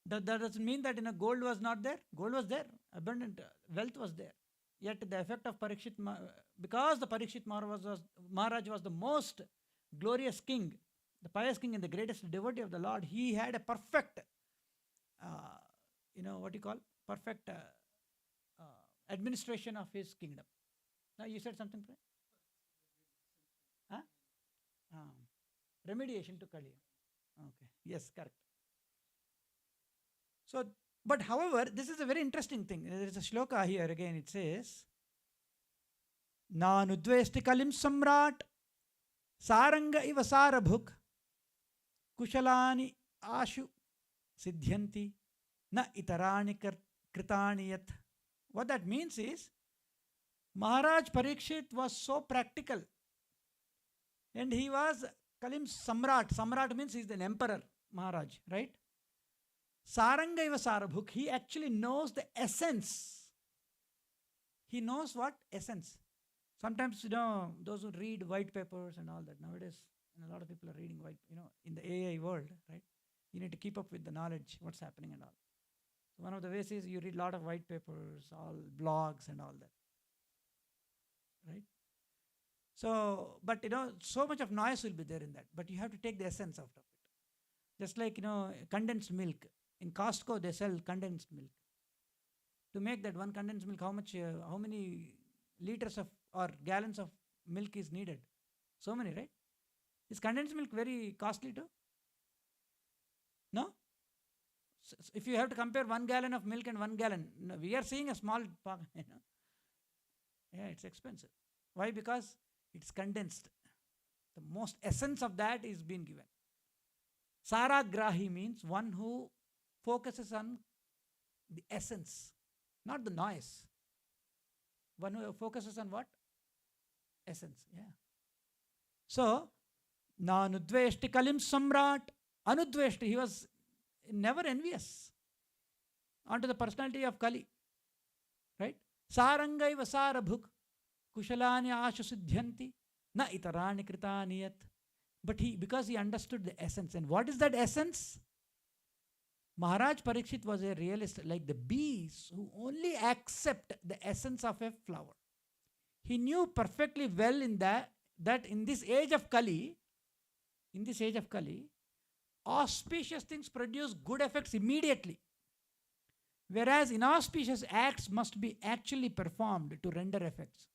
That doesn't mean that gold was not there. Gold was there. Abundant wealth was there. Yet the effect of Parikshit, because the Parikshit Maharaj was the most glorious king, the pious king and the greatest devotee of the Lord, he had a perfect, what you call, perfect administration of his kingdom. Now you said something, Pray? Huh? Remediation to Kali. Okay. Yes, correct. So, but however, this is a very interesting thing. There is a shloka here again. It says, Nanudvesti kalim samrat saranga iva sarabhuk kushalani ashu siddhyanti na itarani kritani yat. What that means is, Mahārāja Parīkṣit was so practical, and he was Kalim Samrat. Samrat means he is an emperor, Maharaj, right? Saranga iva sarabhuk. He actually knows the essence. He knows what? Essence. Sometimes, those who read white papers and all that, nowadays, a lot of people are reading white, in the AI world, right? You need to keep up with the knowledge, what's happening and all. So one of the ways is you read a lot of white papers, all blogs and all that. Right? So, but so much of noise will be there in that. But you have to take the essence out of it. Just like, condensed milk. In Costco, they sell condensed milk. To make that one condensed milk, how many liters of or gallons of milk is needed? So many, right? Is condensed milk very costly too? No? So if you have to compare 1 gallon of milk and 1 gallon, we are seeing a small, yeah, it's expensive. Why? Because it's condensed. The most essence of that is being given. Saragrahi means one who focuses on the essence, not the noise. One who focuses on what? Essence, yeah. So, Nanudveshti kalim samrat, anudveshti, he was never envious onto the personality of Kali. Right? Sarangai vasarabhuk, kushalani ashu siddhyanti, na itarani kritaniyat. But because he understood the essence. And what is that essence? Mahārāja Parīkṣit was a realist, like the bees who only accept the essence of a flower. He knew perfectly well that in this age of Kali, auspicious things produce good effects immediately, whereas inauspicious acts must be actually performed to render effects.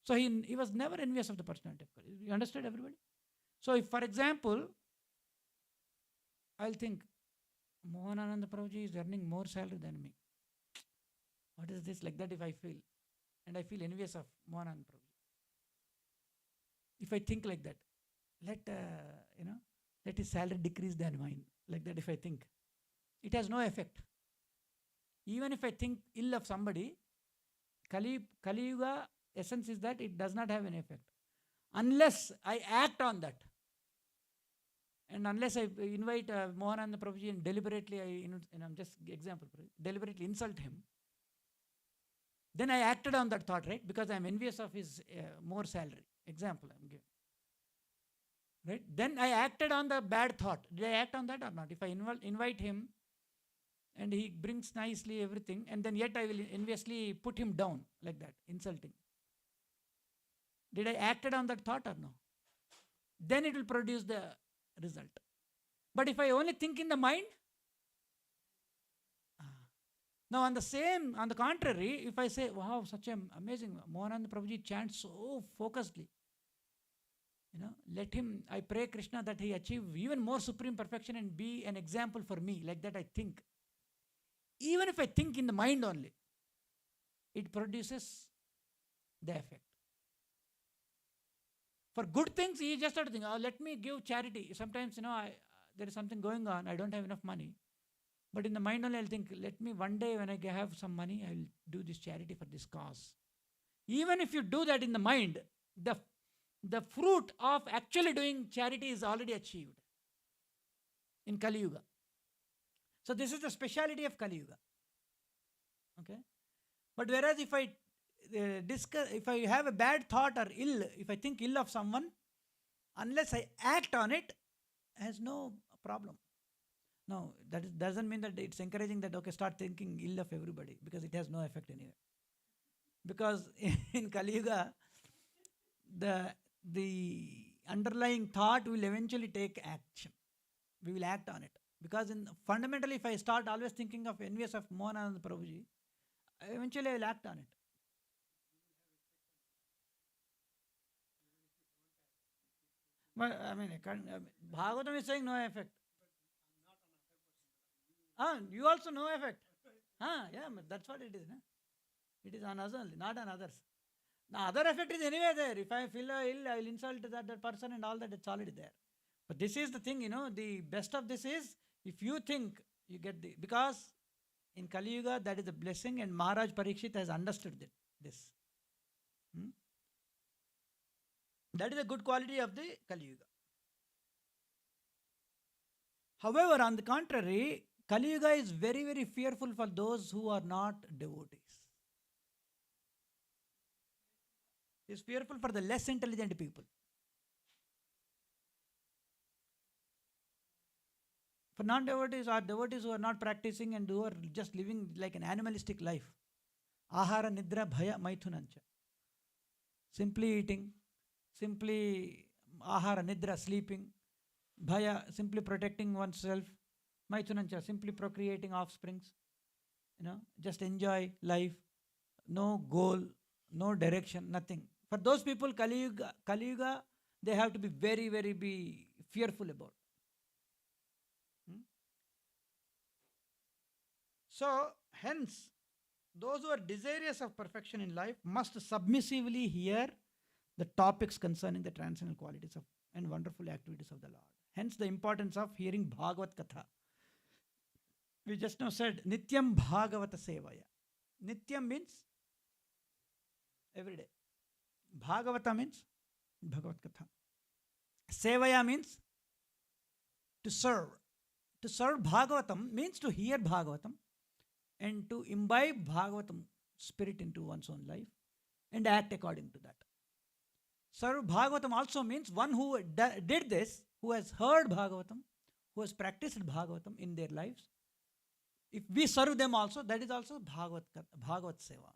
So he was never envious of the personality of Kali. You understood, everybody? So if, for example, I'll think, Mohanananda Prabhuji is earning more salary than me. What is this? Like that if I feel. And I feel envious of Mohanananda Prabhuji. If I think like that, let his salary decrease than mine. Like that if I think. It has no effect. Even if I think ill of somebody, Kali Yuga essence is that it does not have any effect. Unless I act on that. And unless I invite Mohanananda Prabhuji and deliberately, I'm just example, deliberately insult him, then I acted on that thought, right? Because I'm envious of his more salary. Example I'm giving. Right? Then I acted on the bad thought. Did I act on that or not? If I invite him and he brings nicely everything, and then yet I will enviously put him down like that, insulting. Did I acted on that thought or no? Then it will produce the result. But if I only think in the mind, now on the contrary, if I say, wow, such an amazing, Mohanananda Prabhuji chants so focusedly, let him, I pray Krishna that he achieve even more supreme perfection and be an example for me, like that I think. Even if I think in the mind only, it produces the effect. For good things, he just started thinking, let me give charity. Sometimes, there is something going on, I don't have enough money. But in the mind only, I'll think, let me one day when I have some money, I'll do this charity for this cause. Even if you do that in the mind, the fruit of actually doing charity is already achieved in Kali Yuga. So this is the speciality of Kali Yuga. Okay? But whereas if I have a bad thought or ill, if I think ill of someone, unless I act on it, has no problem. No, that doesn't mean that it's encouraging that, okay, start thinking ill of everybody, because it has no effect anyway. Because in Kali Yuga, the underlying thought will eventually take action. We will act on it. Because fundamentally, if I start always thinking of envious of Mohanananda Prabhuji, eventually I will act on it. But I mean, Bhagavatam is saying no effect. You also no effect. Yeah, but that's what it is. No? It is on us only, not on others. The other effect is anyway there. If I feel ill, I will insult that person and all that, it's already there. But this is the thing, the best of this is, if you think you get because in Kali Yuga, that is a blessing, and Mahārāja Parīkṣit has understood this. That is a good quality of the Kali Yuga. However, on the contrary, Kali Yuga is very, very fearful for those who are not devotees. It is fearful for the less intelligent people. For non-devotees or devotees who are not practicing and who are just living like an animalistic life. Ahara, nidra, bhaya, maithunancha. Simply eating, simply ahara, nidra, sleeping, bhaya, simply protecting oneself, maithunancha, simply procreating offsprings, just enjoy life, no goal, no direction, nothing. For those people, Kali Yuga, they have to be very, very be fearful about. So, hence, those who are desirous of perfection in life must submissively hear the topics concerning the transcendental qualities of and wonderful activities of the Lord. Hence, the importance of hearing Bhagavat Katha. We just now said, Nityam Bhagavata Sevaya. Nityam means every day. Bhagavata means Bhagavat Katha. Sevaya means to serve. To serve Bhagavatam means to hear Bhagavatam and to imbibe Bhagavatam spirit into one's own life and act according to that. Serve Bhagavatam also means one who did this, who has heard Bhagavatam, who has practiced Bhagavatam in their lives. If we serve them also, that is also Bhagavat Seva.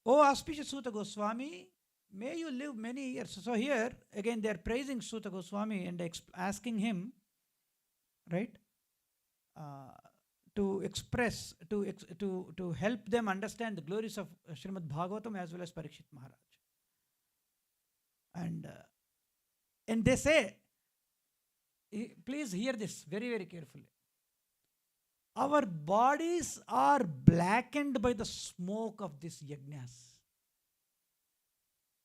O auspicious Sutta Gosvāmī, may you live many years. So here, again, they are praising Sutta Gosvāmī and asking him, right, to express, to help them understand the glories of Śrīmad-Bhāgavatam as well as Parikshit Maharaj. And they say, please hear this very, very carefully. Our bodies are blackened by the smoke of these yajnas.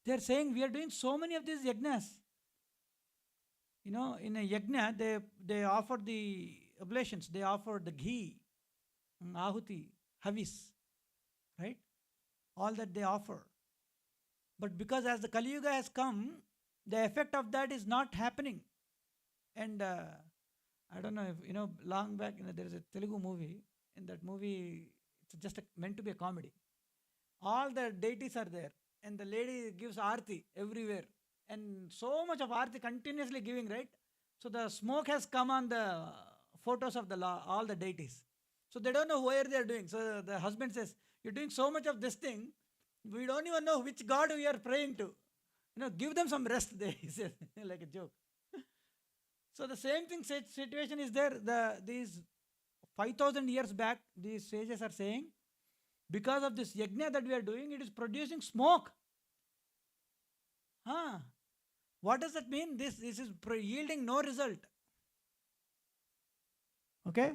They are saying we are doing so many of these yajnas. In a yajna, they offer the oblations, they offer the ghee, ahuti, havis, right? All that they offer. But because as the Kali Yuga has come, the effect of that is not happening. And I don't know if, long back, there is a Telugu movie. In that movie, it's just meant to be a comedy. All the deities are there. And the lady gives arti everywhere. And so much of arti continuously giving, right? So the smoke has come on the photos of all the deities. So they don't know where they are doing. So the husband says, you're doing so much of this thing, we don't even know which God we are praying to. Give them some rest there, he says, like a joke. So the same thing situation is there. These 5,000 years back, these sages are saying, because of this yajna that we are doing, it is producing smoke. What does that mean? This is yielding no result. Okay?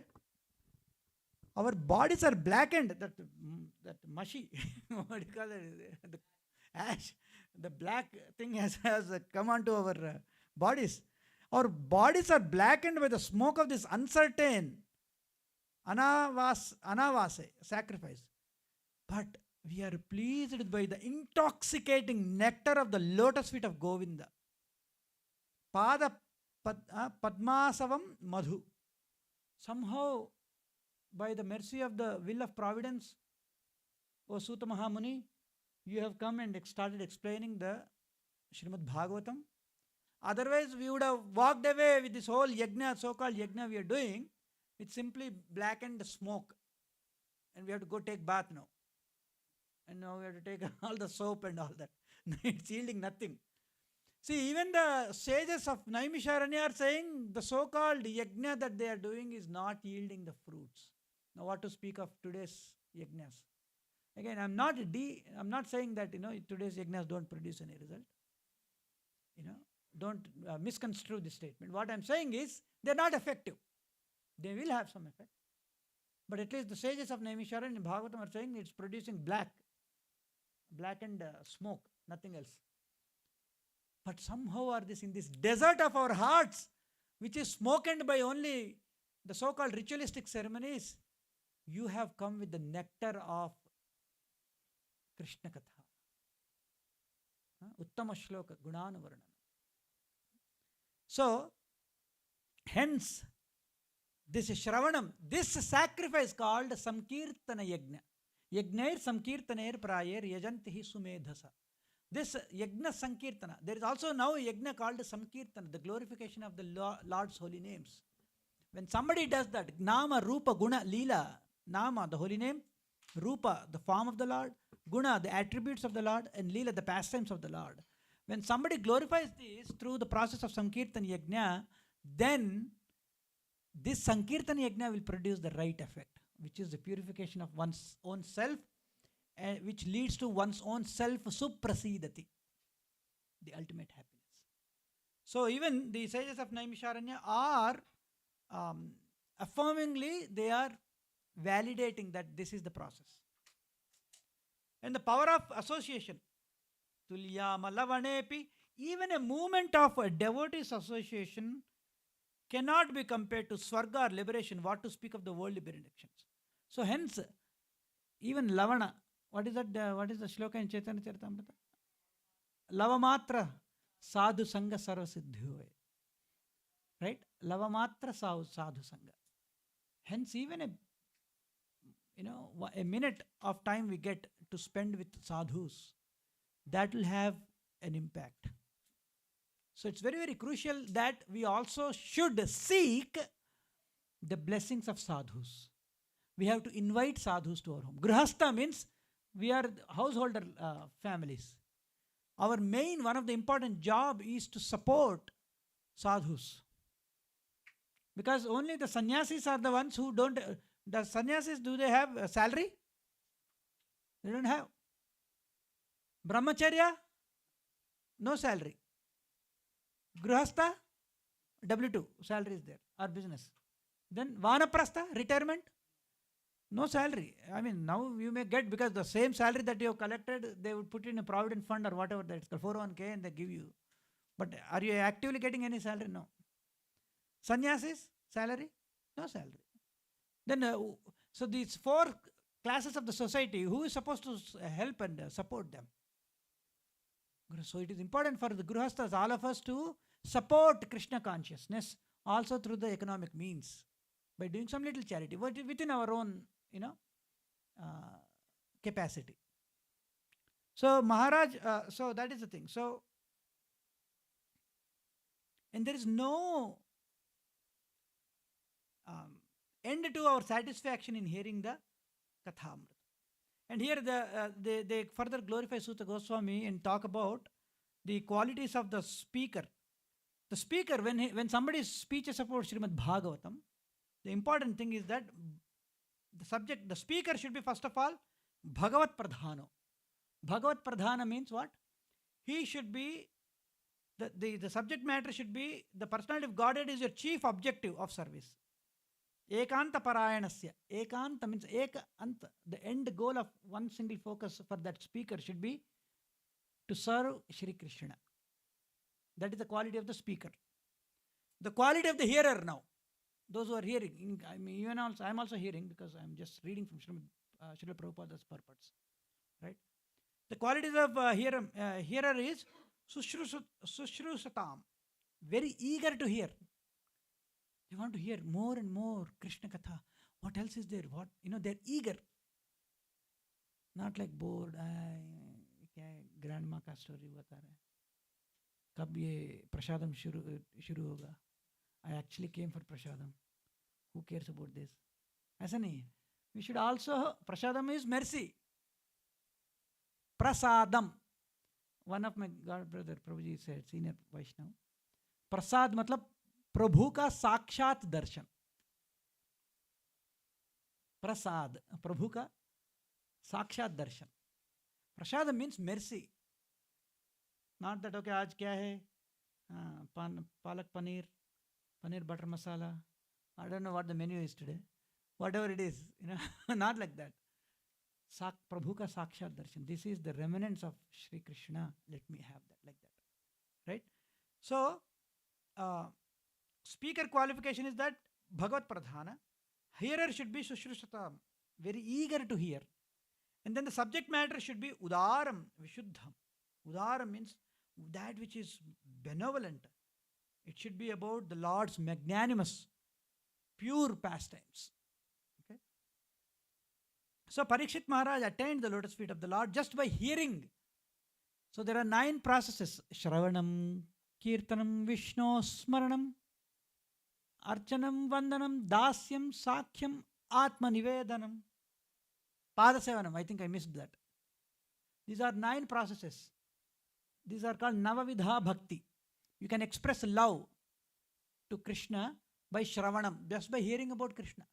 Our bodies are blackened. That mushy, what do you call it? The ash, the black thing has come onto our bodies. Our bodies are blackened by the smoke of this uncertain anavase, sacrifice. But we are pleased by the intoxicating nectar of the lotus feet of Govinda. Pada Padmasavam Madhu. Somehow, by the mercy of the will of providence, O Sutta Mahamuni, you have come and started explaining the Śrīmad-Bhāgavatam. Otherwise, we would have walked away with this whole yajna, so-called yajna we are doing, with simply blackened smoke. And we have to go take bath now. And now we have to take all the soap and all that. It's yielding nothing. See, even the sages of Naimisharanya are saying the so-called yajna that they are doing is not yielding the fruits. Now, what to speak of today's yajnas? Again, I'm not saying that today's yajnas don't produce any result. Don't misconstrue this statement. What I'm saying is they're not effective. They will have some effect, but at least the sages of Naimisharanya and Bhagavatam are saying it's producing blackened smoke, nothing else. But somehow are this in this desert of our hearts, which is smokened by only the so-called ritualistic ceremonies, you have come with the nectar of Krishna Katha. Uttama Shloka, Gunanuvarnana. So, hence, this Shravanam, this sacrifice called Samkirtana Yajna. Yajnair Samkirtanair Prayer Yajantihi Sumedhasa. This Yajna Sankirtana. There is also now a Yajna called Sankirtana, the glorification of the Lord's holy names. When somebody does that, Nama, Rupa, Guna, Leela, Nama, the holy name, Rupa, the form of the Lord, Guna, the attributes of the Lord, and Leela, the pastimes of the Lord. When somebody glorifies this through the process of Sankirtan Yajna, then this Sankirtan Yajna will produce the right effect, which is the purification of one's own self, which leads to one's own self suprasidati, the ultimate happiness. So even the sages of Naimisharanya are affirmingly, they are validating that this is the process. And the power of association, Tulyama Lavanepi, even a movement of a devotees association cannot be compared to Swarga or liberation, what to speak of the worldly benedictions. So hence, even Lavana, what is that? What is the shloka in Chaitanya Charitamrita? Lavamatra sadhu sangha sarva siddhyoy. Right? Lavamatra sadhu sangha. Hence, even a minute of time we get to spend with sadhus, that will have an impact. So it's very, very crucial that we also should seek the blessings of sadhus. We have to invite sadhus to our home. Grihastha means we are householder families. Our main, one of the important job is to support sadhus. Because only the sannyasis are the ones who don't. The sannyasis, do they have a salary? They don't have. Brahmacharya, no salary. Grihastha, W2, salary is there, or business. Then Vanaprastha, retirement, no salary. I mean, now you may get, because the same salary that you have collected, they would put in a provident fund or whatever that is called, 401k, and they give you. But are you actively getting any salary? No. Sannyasis, salary? No salary. Then, so these four classes of the society, who is supposed to help and support them? So it is important for the Grihasthas, all of us, to support Krishna consciousness also through the economic means, by doing some little charity within our own, capacity. So Maharaj, so that is the thing. So, and there is no end to our satisfaction in hearing the Kathamrita. And here they further glorify Sutta Goswami and talk about the qualities of the speaker. The speaker, when somebody speeches about Śrīmad-Bhāgavatam, the important thing is that the speaker should be, first of all, Bhagavat Pradhano. Bhagavat Pradhana means what? He should be, the subject matter should be, the personality of Godhead is your chief objective of service. Ekanta Parayanasya. Ekanta means Ekanta. The end goal of one single focus for that speaker should be to serve Śrī Kṛṣṇa. That is the quality of the speaker. The quality of the hearer now. Those who are hearing, I mean, even also, I'm also hearing because I'm just reading from Srila Prabhupada's purports. Right? The qualities of hearer is Sushrusatam. Very eager to hear. They want to hear more and more Krishna Katha. What else is there? They're eager. Not like bored. Grandma ka story bata raha hai. Kab ye prasadam shuru hoga? I actually came for prasadam. Who cares about this? Aisa nahi. We should also, prasadam is mercy. Prasadam. one of my god brother Prabhuji said, senior Vaishnav, prasad matlab Prabhu ka sakshat darshan. Prasad, Prabhu ka sakshat darshan. Prasad means mercy. Not that, okay, aaj kya hai? Palak paneer, paneer butter masala. I don't know what the menu is today. Whatever it is, not like that. Prabhu ka sakshat darshan. This is the remnants of Śrī Kṛṣṇa. Let me have that, like that. Right? So, speaker qualification is that Bhagavat Pradhana. Hearer should be Sushrushatam, very eager to hear. And then the subject matter should be Udaram, Vishuddham. Udaram means that which is benevolent. It should be about the Lord's magnanimous, pure pastimes. Okay. So Parikshit Maharaj attained the lotus feet of the Lord just by hearing. So there are 9 processes: Shravanam, Kirtanam, Vishnu, Smaranam, Archanam, Vandanam, Dasyam, Sakhyam, Atma Nivedanam, Padasevanam. I think I missed that. These are 9 processes. These are called Navavidha Bhakti. You can express love to Krishna by Shravanam, just by hearing about Krishna.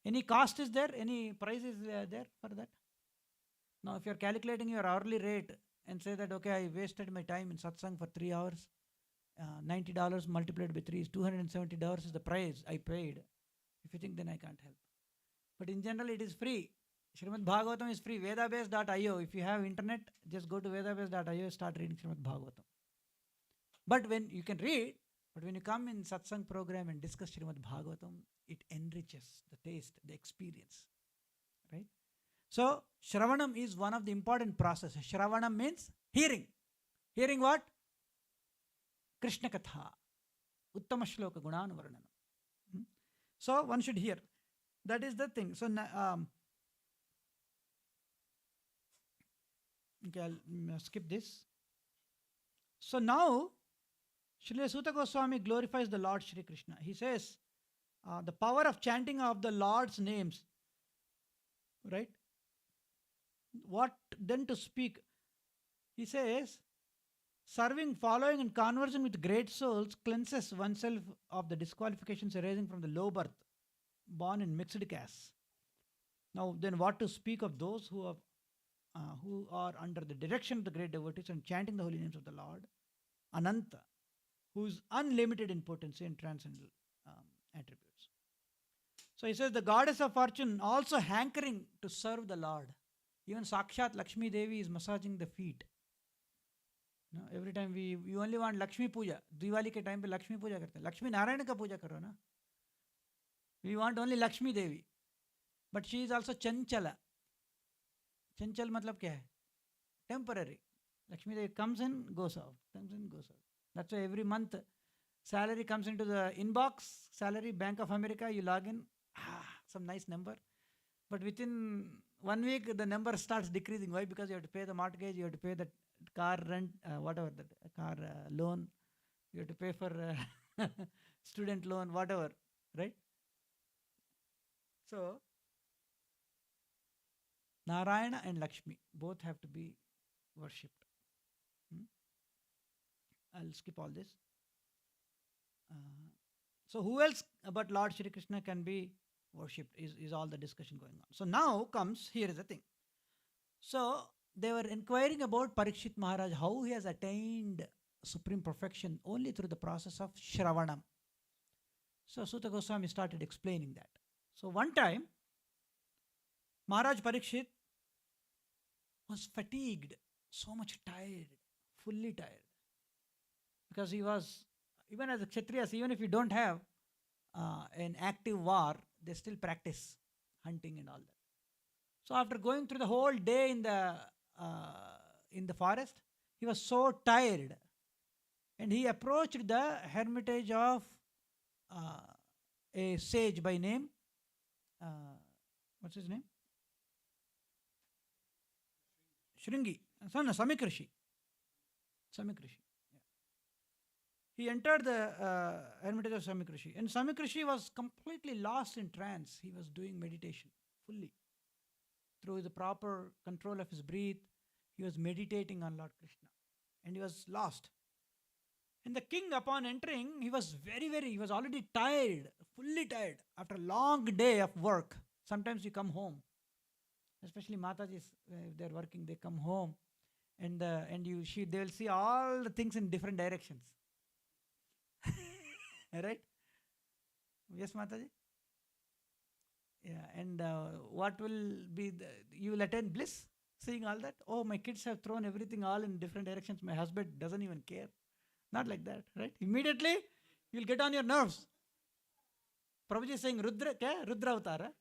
Any cost is there? Any price is there for that? Now, if you are calculating your hourly rate and say that, okay, I wasted my time in satsang for 3 hours, $90 multiplied by 3 is $270 is the price I paid. If you think, then I can't help. But in general, it is free. Śrīmad-Bhāgavatam is free. Vedabase.io. If you have internet, just go to vedabase.io, start reading Śrīmad-Bhāgavatam. But when you can read, but when you come in Satsang program and discuss Śrīmad-Bhāgavatam, it enriches the taste, the experience. Right? So, Shravanam is one of the important processes. Shravanam means hearing. Hearing what? Krishna Katha. Uttama Shloka Gunan Varnanam. So, one should hear. That is the thing. So, okay, I'll skip this. So now, Śrīla Sutta Gosvāmī glorifies the Lord Śrī Kṛṣṇa. He says, the power of chanting of the Lord's names, right? What then to speak? He says, serving, following and conversing with great souls cleanses oneself of the disqualifications arising from the low birth, born in mixed caste. Now then what to speak of those who are under the direction of the great devotees and chanting the holy names of the Lord, Ananta, who is unlimited in potency and transcendental attributes. So he says the goddess of fortune also hankering to serve the Lord. Even Sakshat Lakshmi Devi is massaging the feet. Every time we only want Lakshmi Puja. Diwali ke time pe Lakshmi Puja karte. Lakshmi Narayana ka puja karo na. We want only Lakshmi Devi. But she is also Chanchala. Chanchal matlab kya hai? Temporary. Lakshmi Devi comes in, goes out. Comes in, goes out. That's why every month salary comes into the inbox. Salary, Bank of America, you log in. Some nice number. But within 1 week, the number starts decreasing. Why? Because you have to pay the mortgage, you have to pay the car rent, whatever, the car loan. You have to pay for student loan, whatever. Right? So, Narayana and Lakshmi both have to be worshipped. I'll skip all this. So who else but Lord Śrī Kṛṣṇa can be worshipped is all the discussion going on. So now comes, here is the thing. So they were inquiring about Parikshit Maharaj, how he has attained supreme perfection only through the process of Shravanam. So Sutta Goswami started explaining that. So one time, Mahārāja Parīkṣit was fatigued, so much tired, fully tired. Because he was, even as a Kshatriyas, even if you don't have an active war, they still practice hunting and all that. So after going through the whole day in the forest, he was so tired. And he approached the hermitage of a sage by name, what's his name? Śṛṅgi, son of Śamīka Ṛṣi. Śamīka Ṛṣi. He entered the hermitage of Śamīka Ṛṣi. And Śamīka Ṛṣi was completely lost in trance. He was doing meditation fully. Through the proper control of his breath, He was meditating on Lord Krishna and he was lost. And the king, upon entering, he was he was already tired, fully tired after a long day of work. Sometimes you come home, especially Matajis, if they're working, they come home and they will see all the things in different directions. Right? Yes, Mataji? Yeah, and what will be, you will attain bliss seeing all that? Oh, my kids have thrown everything all in different directions. My husband doesn't even care. Not like that, right? Immediately, you'll get on your nerves. Prabhuji is saying, Rudra Avtara.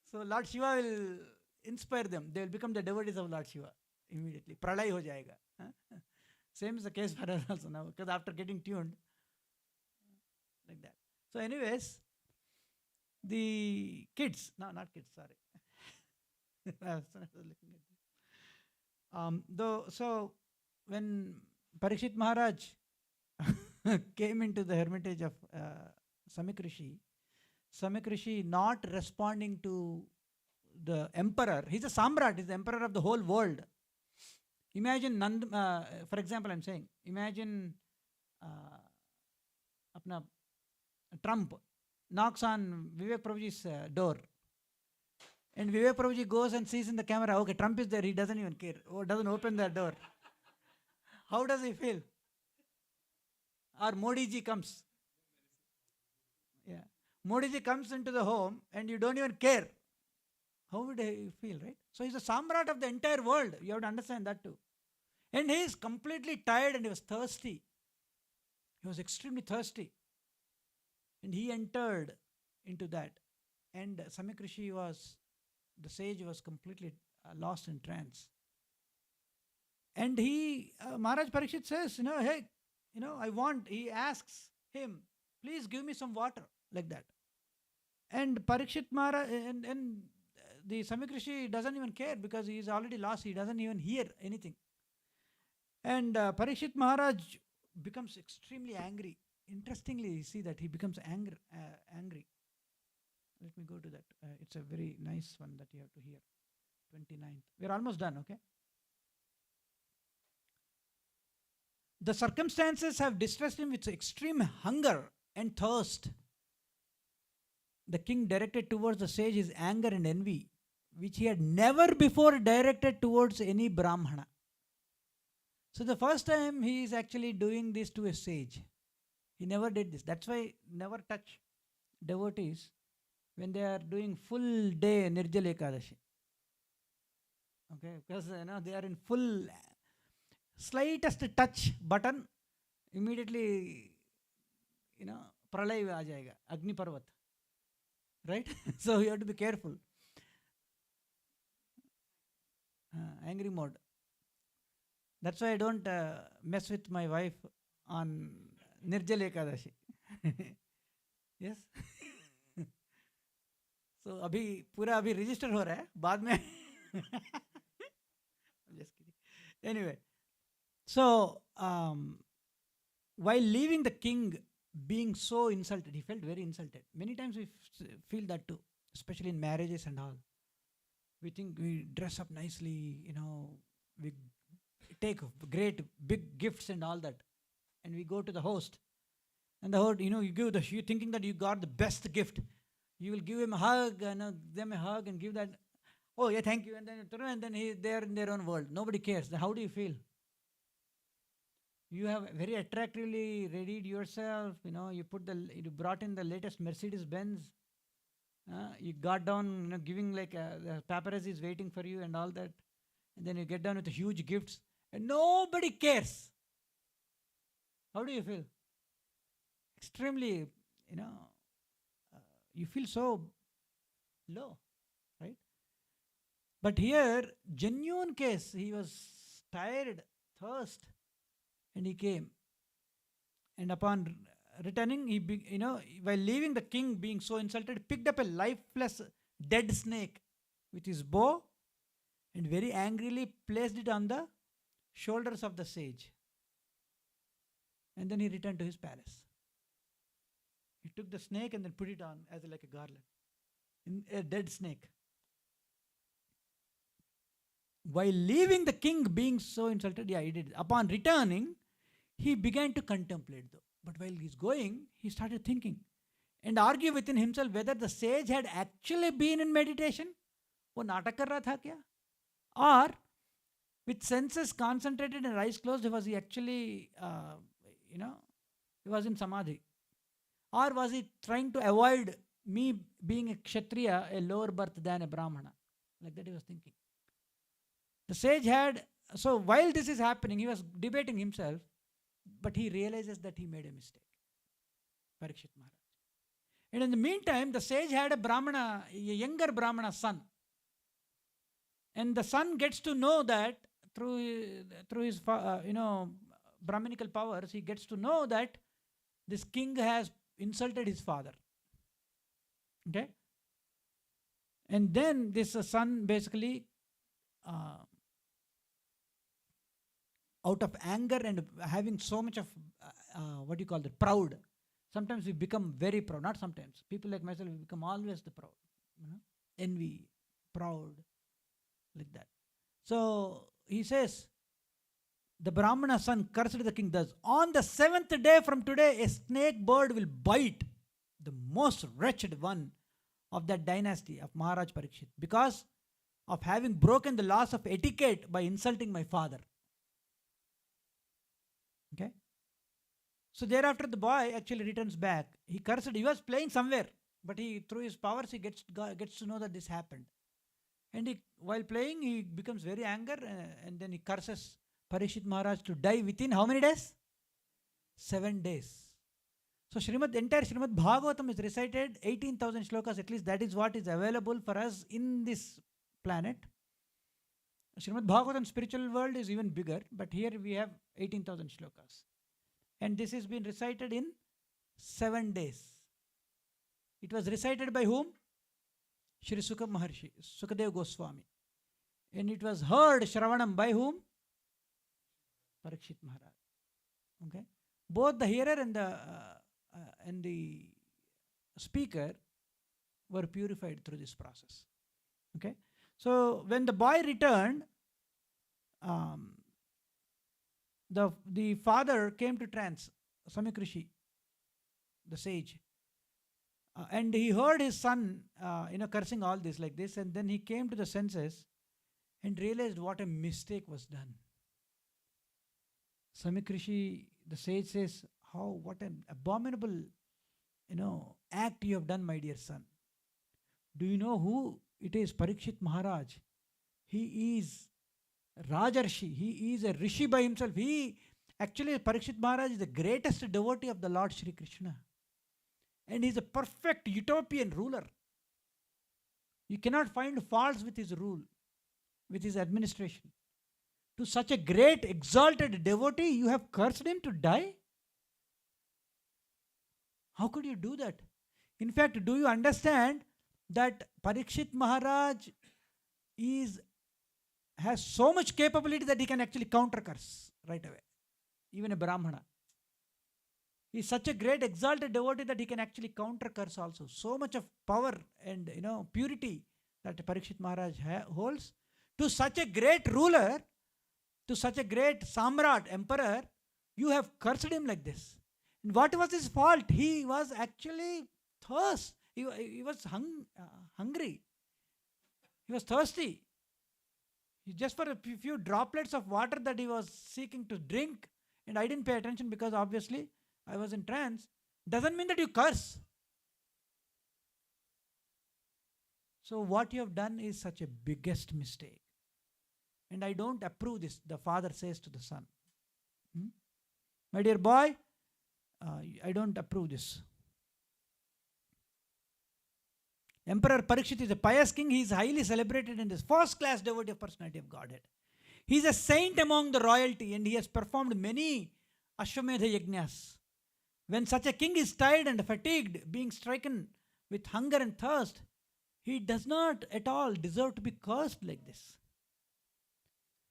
So Lord Shiva will inspire them. They will become the devotees of Lord Shiva immediately. Pralay ho jayega. Same is the case for us also now, because after getting tuned, like that. So anyways, the kids, no, not kids, sorry. I was looking at this. So when Parikshit Maharaj came into the hermitage of Śamīka Ṛṣi, Śamīka Ṛṣi not responding to the emperor. He's a Samrat, he's the emperor of the whole world. Imagine, for example, I'm saying, imagine Trump knocks on Vivek Prabhuji's door. And Vivek Prabhuji goes and sees in the camera, okay, Trump is there, he doesn't even care, doesn't open the door. How does he feel? Or Modi ji comes. Yeah. Modi ji comes into the home and you don't even care. How would he feel, right? So he's a Samrat of the entire world. You have to understand that too. And he is completely tired and he was thirsty. He was extremely thirsty. And he entered into that. And Śamīka Ṛṣi the sage was completely lost in trance. And Mahārāja Parīkṣit says, hey, he asks him, please give me some water, like that. And Parikshit Maharaj, and the Śamīka Ṛṣi doesn't even care because he is already lost, he doesn't even hear anything. And Parikshit Maharaj becomes extremely angry. Interestingly, you see that he becomes angry. Let me go to that. It's a very nice one that you have to hear. 29th. We're almost done, okay? The circumstances have distressed him with extreme hunger and thirst. The king directed towards the sage his anger and envy, which he had never before directed towards any brāhmaṇa. So the first time he is actually doing this to a sage. He never did this. That's why never touch devotees when they are doing full day Nirjala Ekadashi. Okay, because they are in full, slightest touch button, immediately, pralay aa jayega, Agni Parvat. Right? So you have to be careful. Angry mode. That's why I don't mess with my wife on Nirjala Ekadashi. Yes? So पूरा अभी register हो रहा है, बाद में I'm just kidding. Anyway, so while leaving the king being so insulted, he felt very insulted. Many times we feel that too, especially in marriages and all. We think we dress up nicely, we take great big gifts and all that, and we go to the host, and the host, you give you thinking that you got the best gift. You will give him a hug, them a hug, and give that. Oh yeah, thank you, and then they're in their own world. Nobody cares. Then how do you feel? You have very attractively readied yourself. You brought in the latest Mercedes Benz. You got down, giving like the paparazzi is waiting for you and all that, and then you get down with the huge gifts, and nobody cares. How do you feel? Extremely, you feel so low, right? But here, genuine case, he was tired, thirst, and he came. And upon returning, while leaving the king being so insulted, picked up a lifeless dead snake with his bow and very angrily placed it on the shoulders of the sage. And then he returned to his palace. He took the snake and then put it on as like a garland. A dead snake. while leaving the king being so insulted, yeah, he did. Upon returning, he began to contemplate though. But while he's going, he started thinking and argue within himself whether the sage had actually been in meditation. वो नाटक कर रहा था क्या? Or with senses concentrated and eyes closed, was he actually, he was in samadhi? Or was he trying to avoid me being a kshatriya, a lower birth than a brāhmaṇa? Like that he was thinking. The sage had, so while this is happening, he was debating himself, but he realizes that he made a mistake. Parikshit Maharaj. And in the meantime, the sage had a brāhmana, a younger brāhmana son. And the son gets to know that through his Brahminical powers, he gets to know that this king has insulted his father. Okay? And then this son basically, out of anger and having so much of, proud. Sometimes we become very proud. Not sometimes. People like myself, we become always the proud. Envy, proud, like that. So he says, the Brahmana son cursed the king thus: on the 7th day from today, a snake bird will bite the most wretched one of that dynasty of Mahārāja Parīkṣit because of having broken the laws of etiquette by insulting my father. Okay? So thereafter the boy actually returns back. He cursed. He was playing somewhere, but through his powers he gets to know that this happened. And while playing, he becomes very angry, and then he curses Parikshit Maharaj to die within how many days? 7 days. So entire Śrīmad-Bhāgavatam is recited, 18,000 shlokas, at least that is what is available for us in this planet. Śrīmad-Bhāgavatam spiritual world is even bigger, but here we have 18,000 shlokas. And this has been recited in 7 days. It was recited by whom? Shri Sukha Maharshi, Śukadeva Gosvāmī. And it was heard Shravanam by whom? Parikshit Maharaj. Okay. Both the hearer and the speaker were purified through this process. Okay. So when the boy returned, the father came to trance, Śamīka Ṛṣi, the sage. And he heard his son, cursing all this like this, and then he came to the senses and realized what a mistake was done. Śamīka Ṛṣi, the sage, says, what an abominable, act you have done, my dear son. Do you know who it is? Parikshit Maharaj. He is Rajarshi. He is a Rishi by himself. Parikshit Maharaj is the greatest devotee of the Lord Śrī Kṛṣṇa. And he is a perfect utopian ruler. You cannot find faults with his rule, with his administration. To such a great, exalted devotee, you have cursed him to die? How could you do that? In fact, do you understand that Parikshit Maharaj has so much capability that he can actually counter curse right away, even a brāhmaṇa. He is such a great exalted devotee that he can actually counter curse also. So much of power and purity that Parikshit Maharaj holds. To such a great ruler, to such a great samrat, emperor, you have cursed him like this. And what was his fault? He was actually thirsty. He was hungry. He was thirsty. Just for a few droplets of water that he was seeking to drink, and I didn't pay attention because obviously I was in trance, doesn't mean that you curse. So what you have done is such a biggest mistake. And I don't approve this, the father says to the son. My dear boy, I don't approve this. Emperor Parikshit is a pious king. He is highly celebrated and is first-class devotee of personality of Godhead. He is a saint among the royalty and he has performed many Ashwamedha yajnas. When such a king is tired and fatigued, being stricken with hunger and thirst, he does not at all deserve to be cursed like this.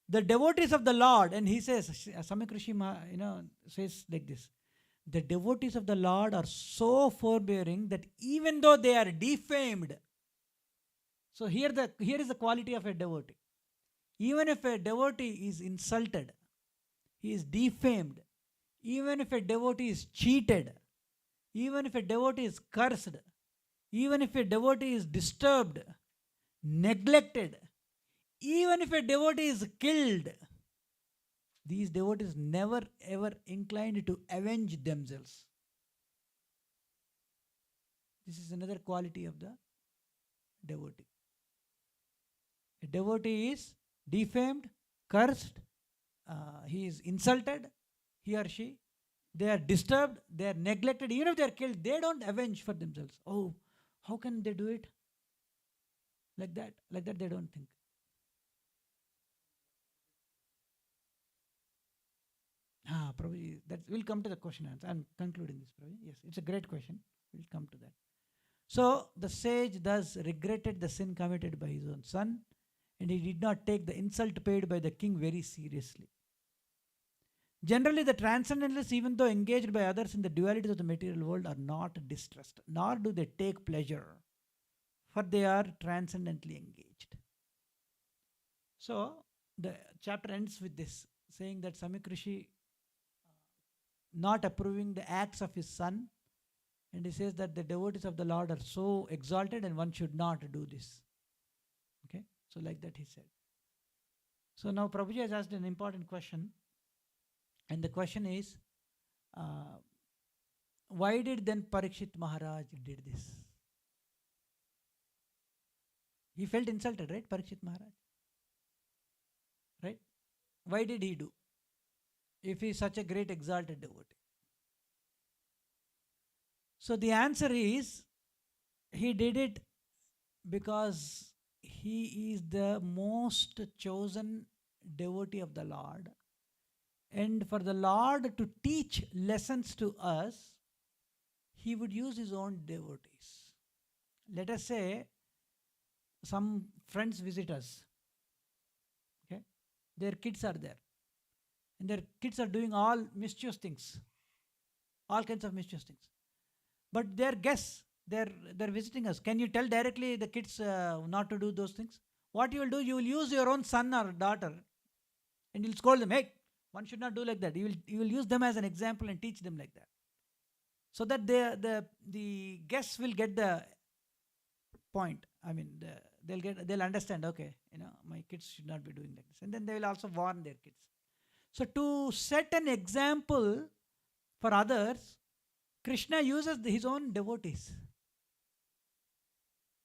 The devotees of the Lord, and he says, Śamīka Ṛṣi, says like this, the devotees of the Lord are so forbearing that even though they are defamed, so here is the quality of a devotee. even if a devotee is insulted, he is defamed, even if a devotee is cheated, even if a devotee is cursed, even if a devotee is disturbed, neglected, even if a devotee is killed, these devotees never ever inclined to avenge themselves. This is another quality of the devotee. A devotee is defamed, cursed, he is insulted, he or she, they are disturbed, they are neglected, even if they are killed, they don't avenge for themselves. Oh, how can they do it? Like that they don't think. Prabhuji, we'll come to the question answer. I'm concluding this, Prabhuji. Yes, it's a great question. We'll come to that. So the sage thus regretted the sin committed by his own son, and he did not take the insult paid by the king very seriously. Generally, the transcendentalists, even though engaged by others in the dualities of the material world, are not distressed, nor do they take pleasure, for they are transcendently engaged. So the chapter ends with this, saying that Śamīka Ṛṣi not approving the acts of his son, and he says that the devotees of the Lord are so exalted and one should not do this. Okay, so like that he said. So now Prabhuji has asked an important question, and the question is, why did then Parikshit Maharaj did this? He felt insulted, right, Parikshit Maharaj? Right? Why did he do? If he is such a great exalted devotee. So the answer is, he did it because he is the most chosen devotee of the Lord. And for the Lord to teach lessons to us, he would use his own devotees. Let us say some friends visit us. Okay? Their kids are there. And their kids are doing all mischievous things. All kinds of mischievous things. But they're guests. They're visiting us. Can you tell directly the kids not to do those things? What you will do, you will use your own son or daughter and you'll scold them. Hey, one should not do like that. You will use them as an example and teach them like that. So that the guests will get the point. I mean, they'll understand, okay, my kids should not be doing like this. And then they will also warn their kids. So to set an example for others, Krishna uses his own devotees.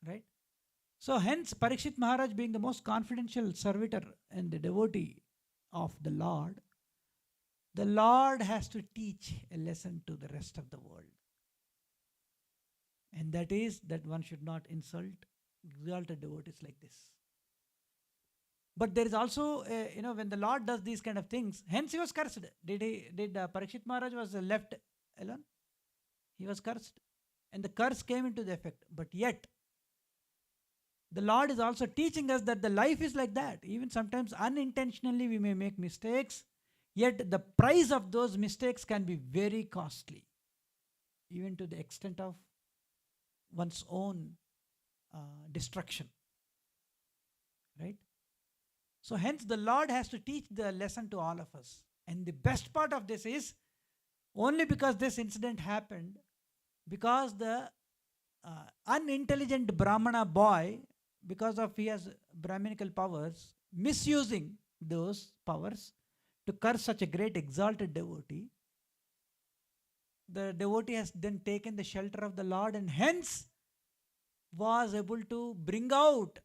Right? So hence Parikshit Maharaj, being the most confidential servitor and the devotee of the Lord has to teach a lesson to the rest of the world. And that is that one should not insult exalted devotees like this. But there is also, when the Lord does these kind of things, hence he was cursed. Did Parikshit Maharaj was left alone? He was cursed. And the curse came into the effect. But yet, the Lord is also teaching us that the life is like that. Even sometimes unintentionally we may make mistakes, yet the price of those mistakes can be very costly, even to the extent of one's own destruction. Right? So hence the Lord has to teach the lesson to all of us. And the best part of this is, only because this incident happened, because the unintelligent brāhmaṇa boy, because of he has Brahminical powers, misusing those powers to curse such a great exalted devotee, the devotee has then taken the shelter of the Lord and hence was able to bring out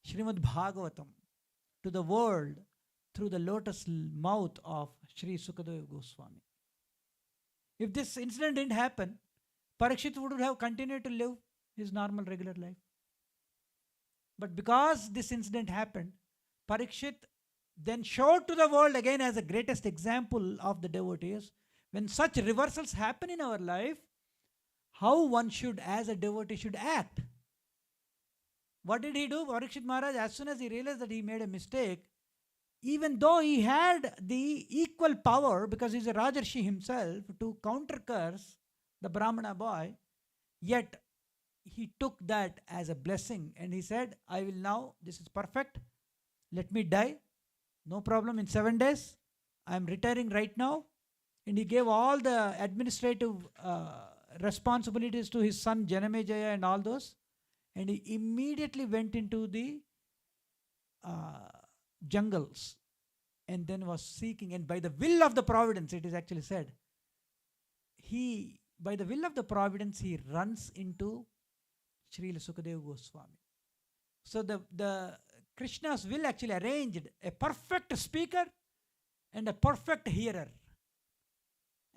Śrīmad-Bhāgavatam to the world through the lotus mouth of Śrī Śukadeva Gosvāmī. If this incident didn't happen, Parikshit would have continued to live his normal regular life. But because this incident happened, Parikshit then showed to the world again as the greatest example of the devotees, when such reversals happen in our life, how one should, as a devotee, should act. What did he do? Parikshit Maharaj, as soon as he realized that he made a mistake, even though he had the equal power, because he's a Rajarshi himself, to counter curse the Brahmana boy, yet he took that as a blessing and he said, I will now, this is perfect, let me die, no problem, in 7 days, I am retiring right now. And he gave all the administrative responsibilities to his son Janamejaya and all those. And he immediately went into the jungles and then was seeking. And by the will of the providence, it is actually said, by the will of the providence, he runs into Srila Śukadeva Gosvāmī. So the Krishna's will actually arranged a perfect speaker and a perfect hearer.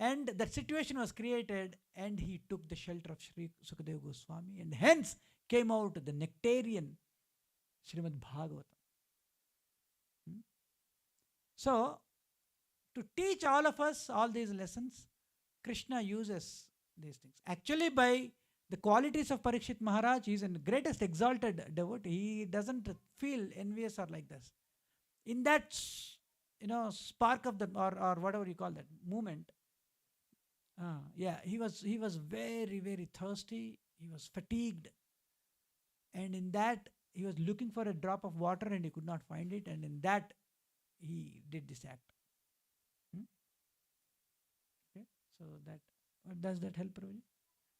And that situation was created, and he took the shelter of Śukadeva Gosvāmī, and hence came out the nectarian Śrīmad-Bhāgavatam. So, to teach all of us all these lessons, Krishna uses these things. Actually, by the qualities of Parikshit Maharaj, he is the greatest exalted devotee. He doesn't feel envious or like this. In that, spark of the, or whatever you call that, moment, he was very, very thirsty. He was fatigued. And in that, he was looking for a drop of water and he could not find it. And in that, he did this act. Okay, so does that help, Prabhuji?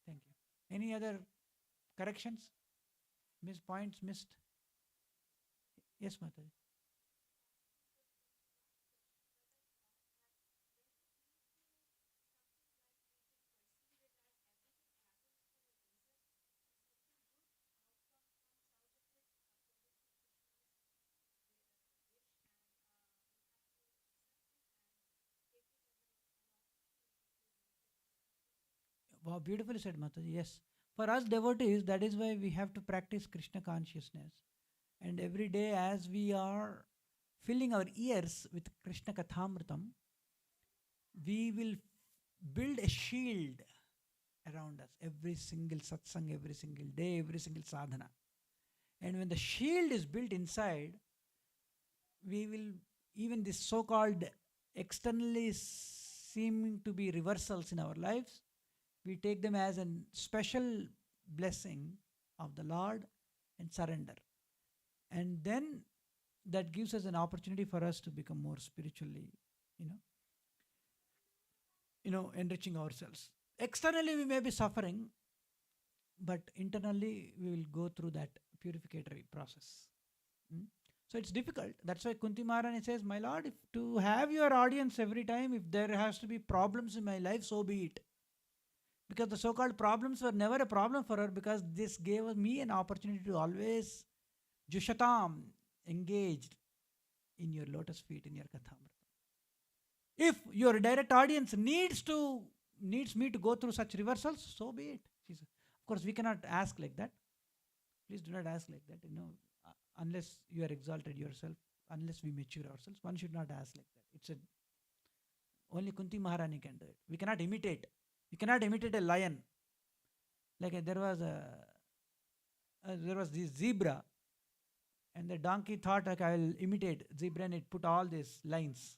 Thank you. Any other corrections? Points missed? Yes, Mataji. Wow, beautifully said, Mataji. Yes. For us devotees, that is why we have to practice Krishna consciousness. And every day as we are filling our ears with Krishna Kathamritam, we will build a shield around us. Every single satsang, every single day, every single sadhana. And when the shield is built inside, we will, even this so-called externally seeming to be reversals in our lives, we take them as a special blessing of the Lord and surrender. And then that gives us an opportunity for us to become more spiritually, enriching ourselves. Externally we may be suffering, but internally we will go through that purificatory process. So it's difficult. That's why Kunti Maharani says, my Lord, if to have your audience every time, if there has to be problems in my life, so be it. Because the so-called problems were never a problem for her, because this gave me an opportunity to always jushatam, engaged in your lotus feet, in your kathamrita. If your direct audience needs me to go through such reversals, so be it. She said, of course, we cannot ask like that. Please do not ask like that. Unless you are exalted yourself, unless we mature ourselves, one should not ask like that. Only Kunti Maharani can do it. We cannot imitate. You cannot imitate a lion. Like there was this zebra, and the donkey thought, like, I will imitate zebra, and it put all these lines.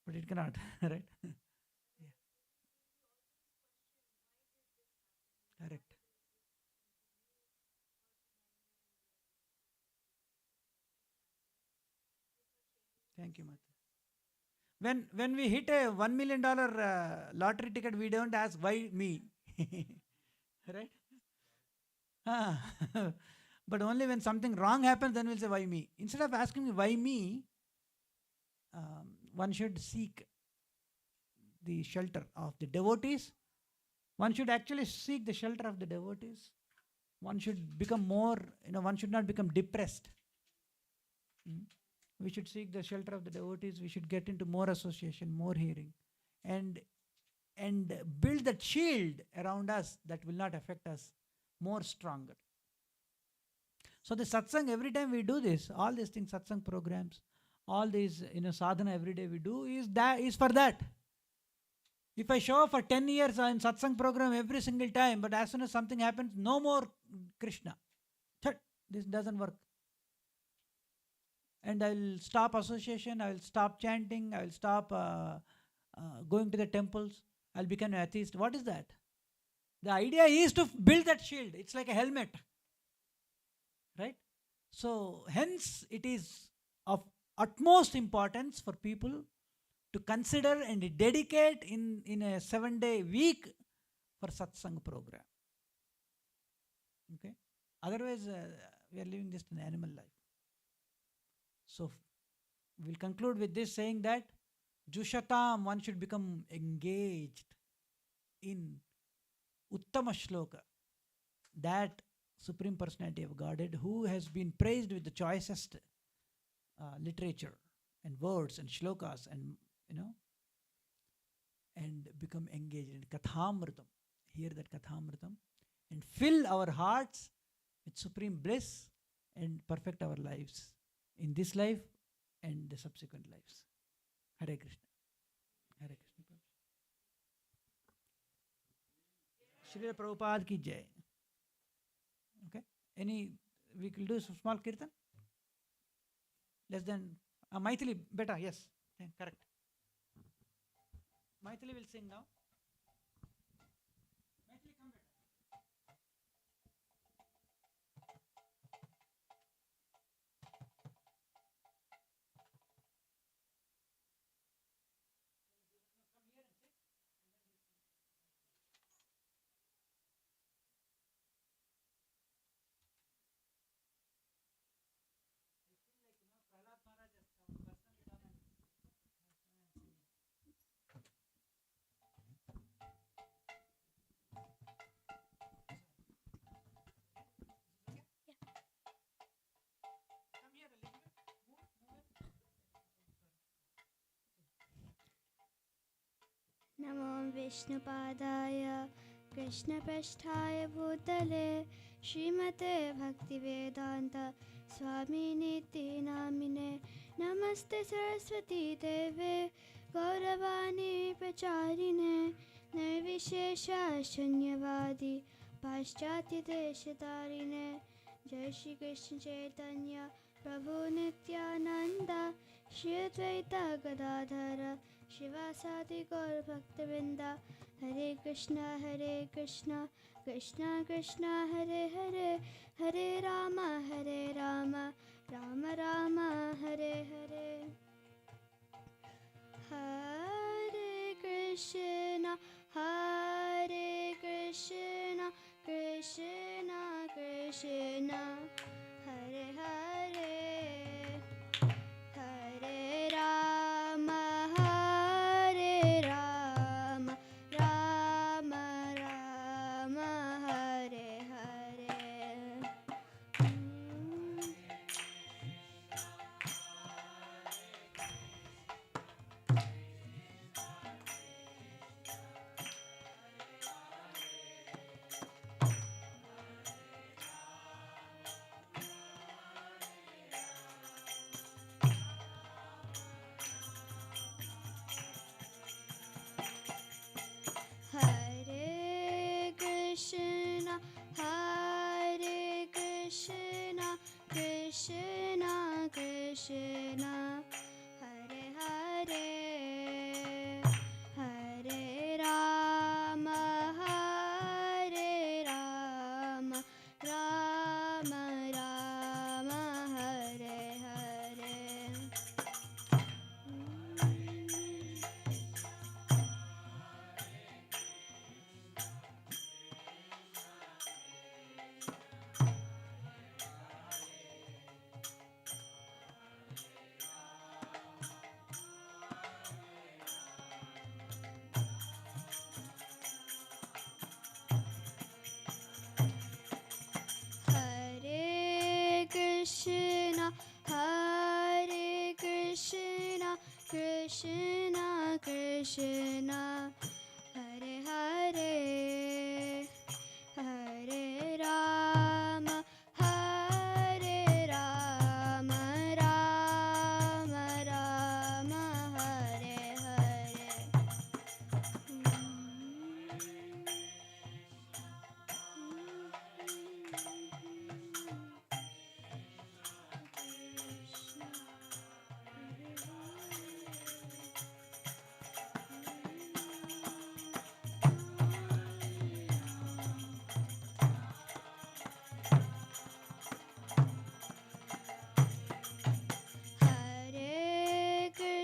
But it cannot, right? Yeah. Correct. Thank you, Mata. When we hit a $1 million lottery ticket, we don't ask, why me? Right? But only when something wrong happens, then we'll say, why me? Instead of asking me, why me, one should seek the shelter of the devotees. One should actually seek the shelter of the devotees. One should become more, one should not become depressed. We should seek the shelter of the devotees. We should get into more association, more hearing, and build that shield around us that will not affect us more stronger. So the satsang, every time we do this, all these things, satsang programs, all these, sadhana every day we do is for that. If I show up for 10 years in satsang program every single time, but as soon as something happens, no more Krishna. This doesn't work. And I will stop association, I will stop chanting, I will stop going to the temples, I will become an atheist. What is that? The idea is to build that shield. It's like a helmet. Right? So, hence, it is of utmost importance for people to consider and dedicate in a 7-day week for satsang program. Okay? Otherwise, we are living just an animal life. So, we'll conclude with this saying that Jushatam, one should become engaged in Uttama Shloka, that Supreme Personality of Godhead who has been praised with the choicest literature and words and shlokas, and and become engaged in Kathamritam. Hear that Kathamritam and fill our hearts with supreme bliss and perfect our lives in this life and the subsequent lives. Hare Krishna. Hare Krishna. Srila Prabhupada ki jai. Okay. We will do some small kirtan? Less than Maithili, better, yes. Yeah, correct. Maithili will sing now. Maithili, come better. Namo Vishnupadaya Krishna Prasthaya Bhutale Srimate Bhaktivedanta Swami Niti Namine Namaste Saraswati Deve Gauravani Pracharine Nirvishesha Shanyavadi Paschati Deshatarine Jai Shri Krishna Chaitanya Prabhu Nityananda Shri Advaita Gadadhara Shivasati Gaur Bhaktivinoda Hare Krishna Krishna Krishna Hare Hare Hare Rama Rama Rama Hare Hare Hare Krishna Krishna Krishna Hare Hare Hare Rama Rama Rama Hare Hare Hare Krishna Krishna Krishna Hare Hare Hare Rama Rama Rama Hare Hare Hare Krishna Krishna Krishna Hare Hare Hare Rama Rama Rama Hare Hare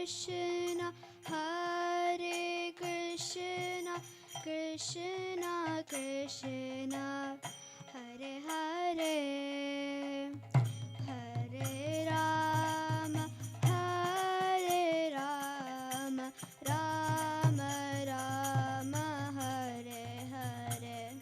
Krishna, Hare Krishna, Krishna Krishna, Hare Hare, Hare Rama, Hare Rama, Rama Rama, Hare Hare.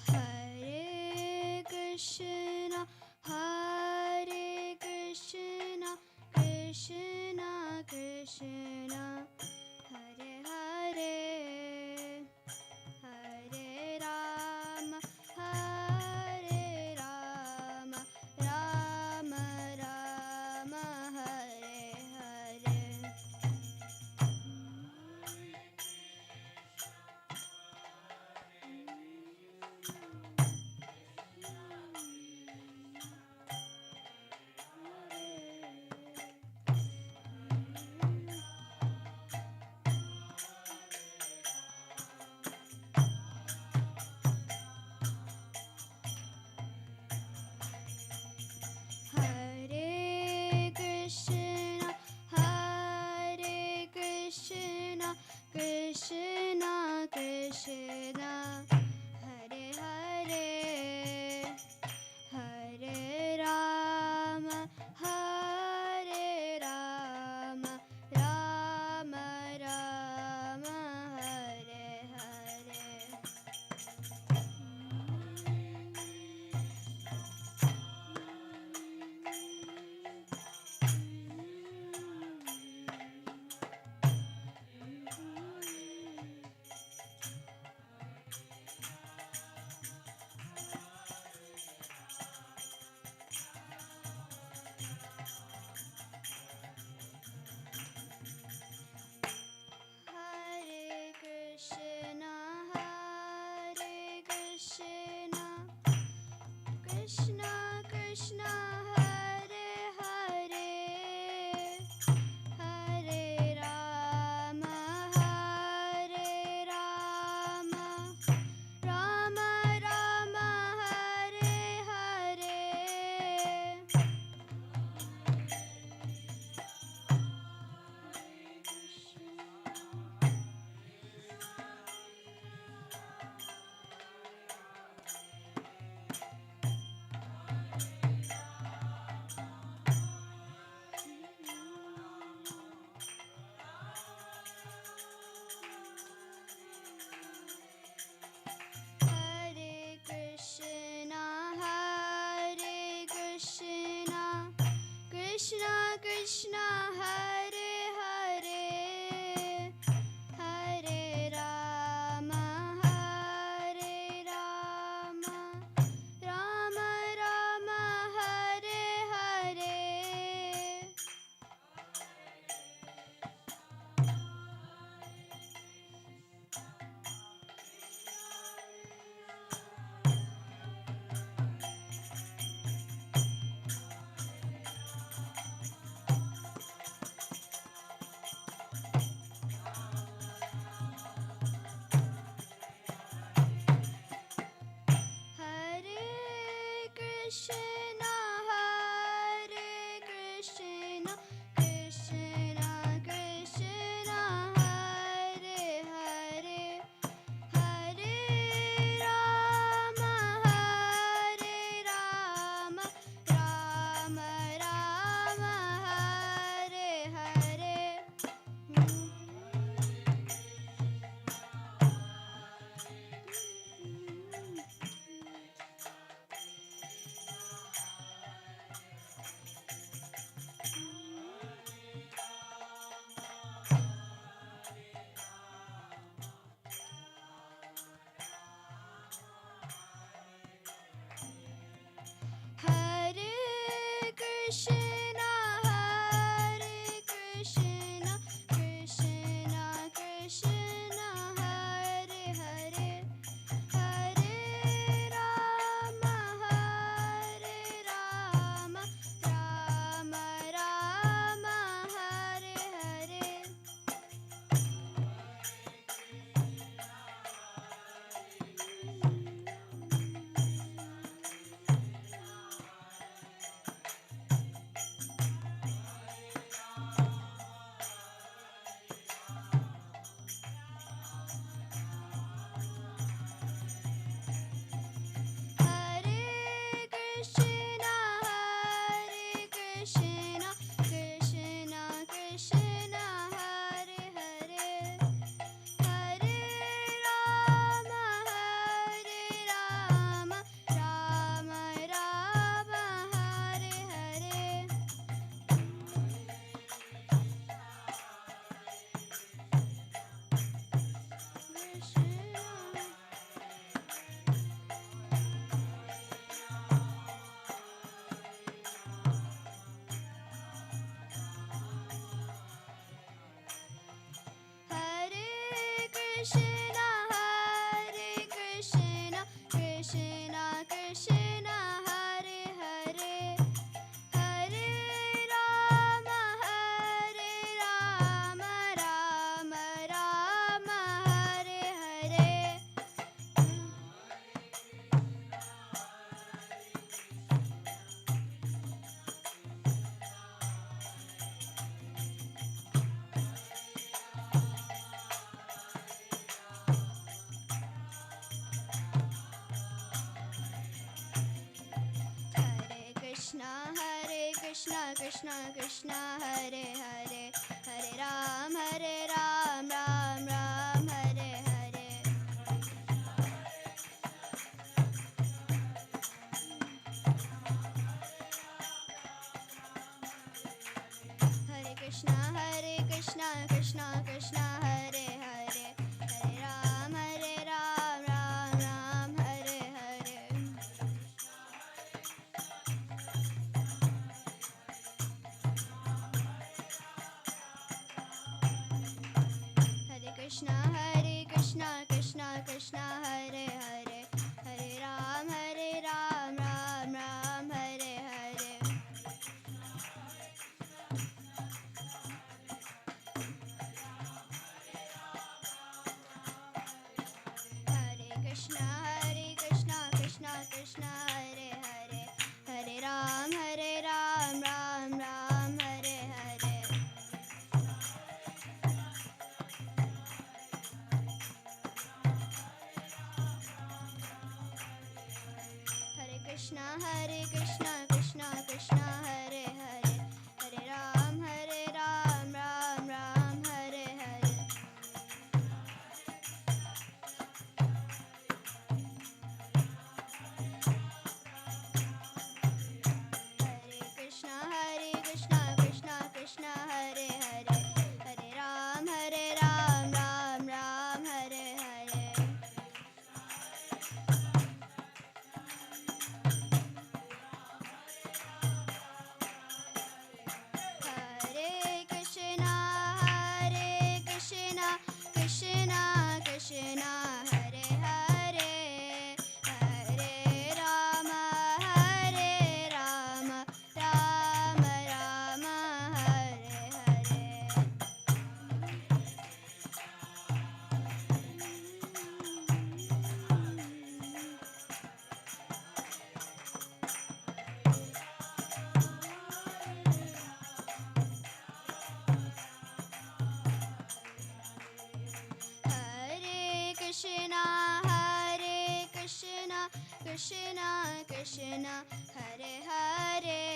Hare Krishna, Hare Krishna, Krishna Krishna, Hare Hare, Hare Rama, Hare Rama, Rama Rama, Hare Hare. Hare Krishna, Hare Krishna, Krishna Krishna, Hare Hare, Hare Rama, Hare Rama, Rama Rama, Hare Hare. Hare Krishna, Hare Krishna, Krishna Krishna, Hare Hare, Hare Rama, Hare Rama, Rama Rama, Hare Hare. Hare Krishna, Hare Krishna, Krishna Krishna, Hare Hare, Hare Rama, Hare Rama, Rama Rama, Hare Hare. Hare Krishna, Hare Krishna, Krishna Krishna, Hare Hare, Hare Rama, Hare Rama, Rama Rama, Hare Hare. Krishna Krishna Hare Hare Hare Ram Ram Ram Hare Hare Hare Krishna Krishna Krishna Hare Hare Hare Ram Ram Hare Hare Krishna Krishna Krishna Hare Hare Hare Ram Ram Hare Hare Hare Krishna Krishna Krishna Hare Hare Hare Ram Ram Hare Hare Hare Krishna Krishna Krishna Hare Hare Hare Ram Ram Hare Hare Hare Krishna Krishna Hare Hare Hare Ram Hare Hare Hare Krishna Krishna Krishna Hare Hare Hare Rama Rama Hare Hare Hare Krishna Krishna Krishna Hare Hare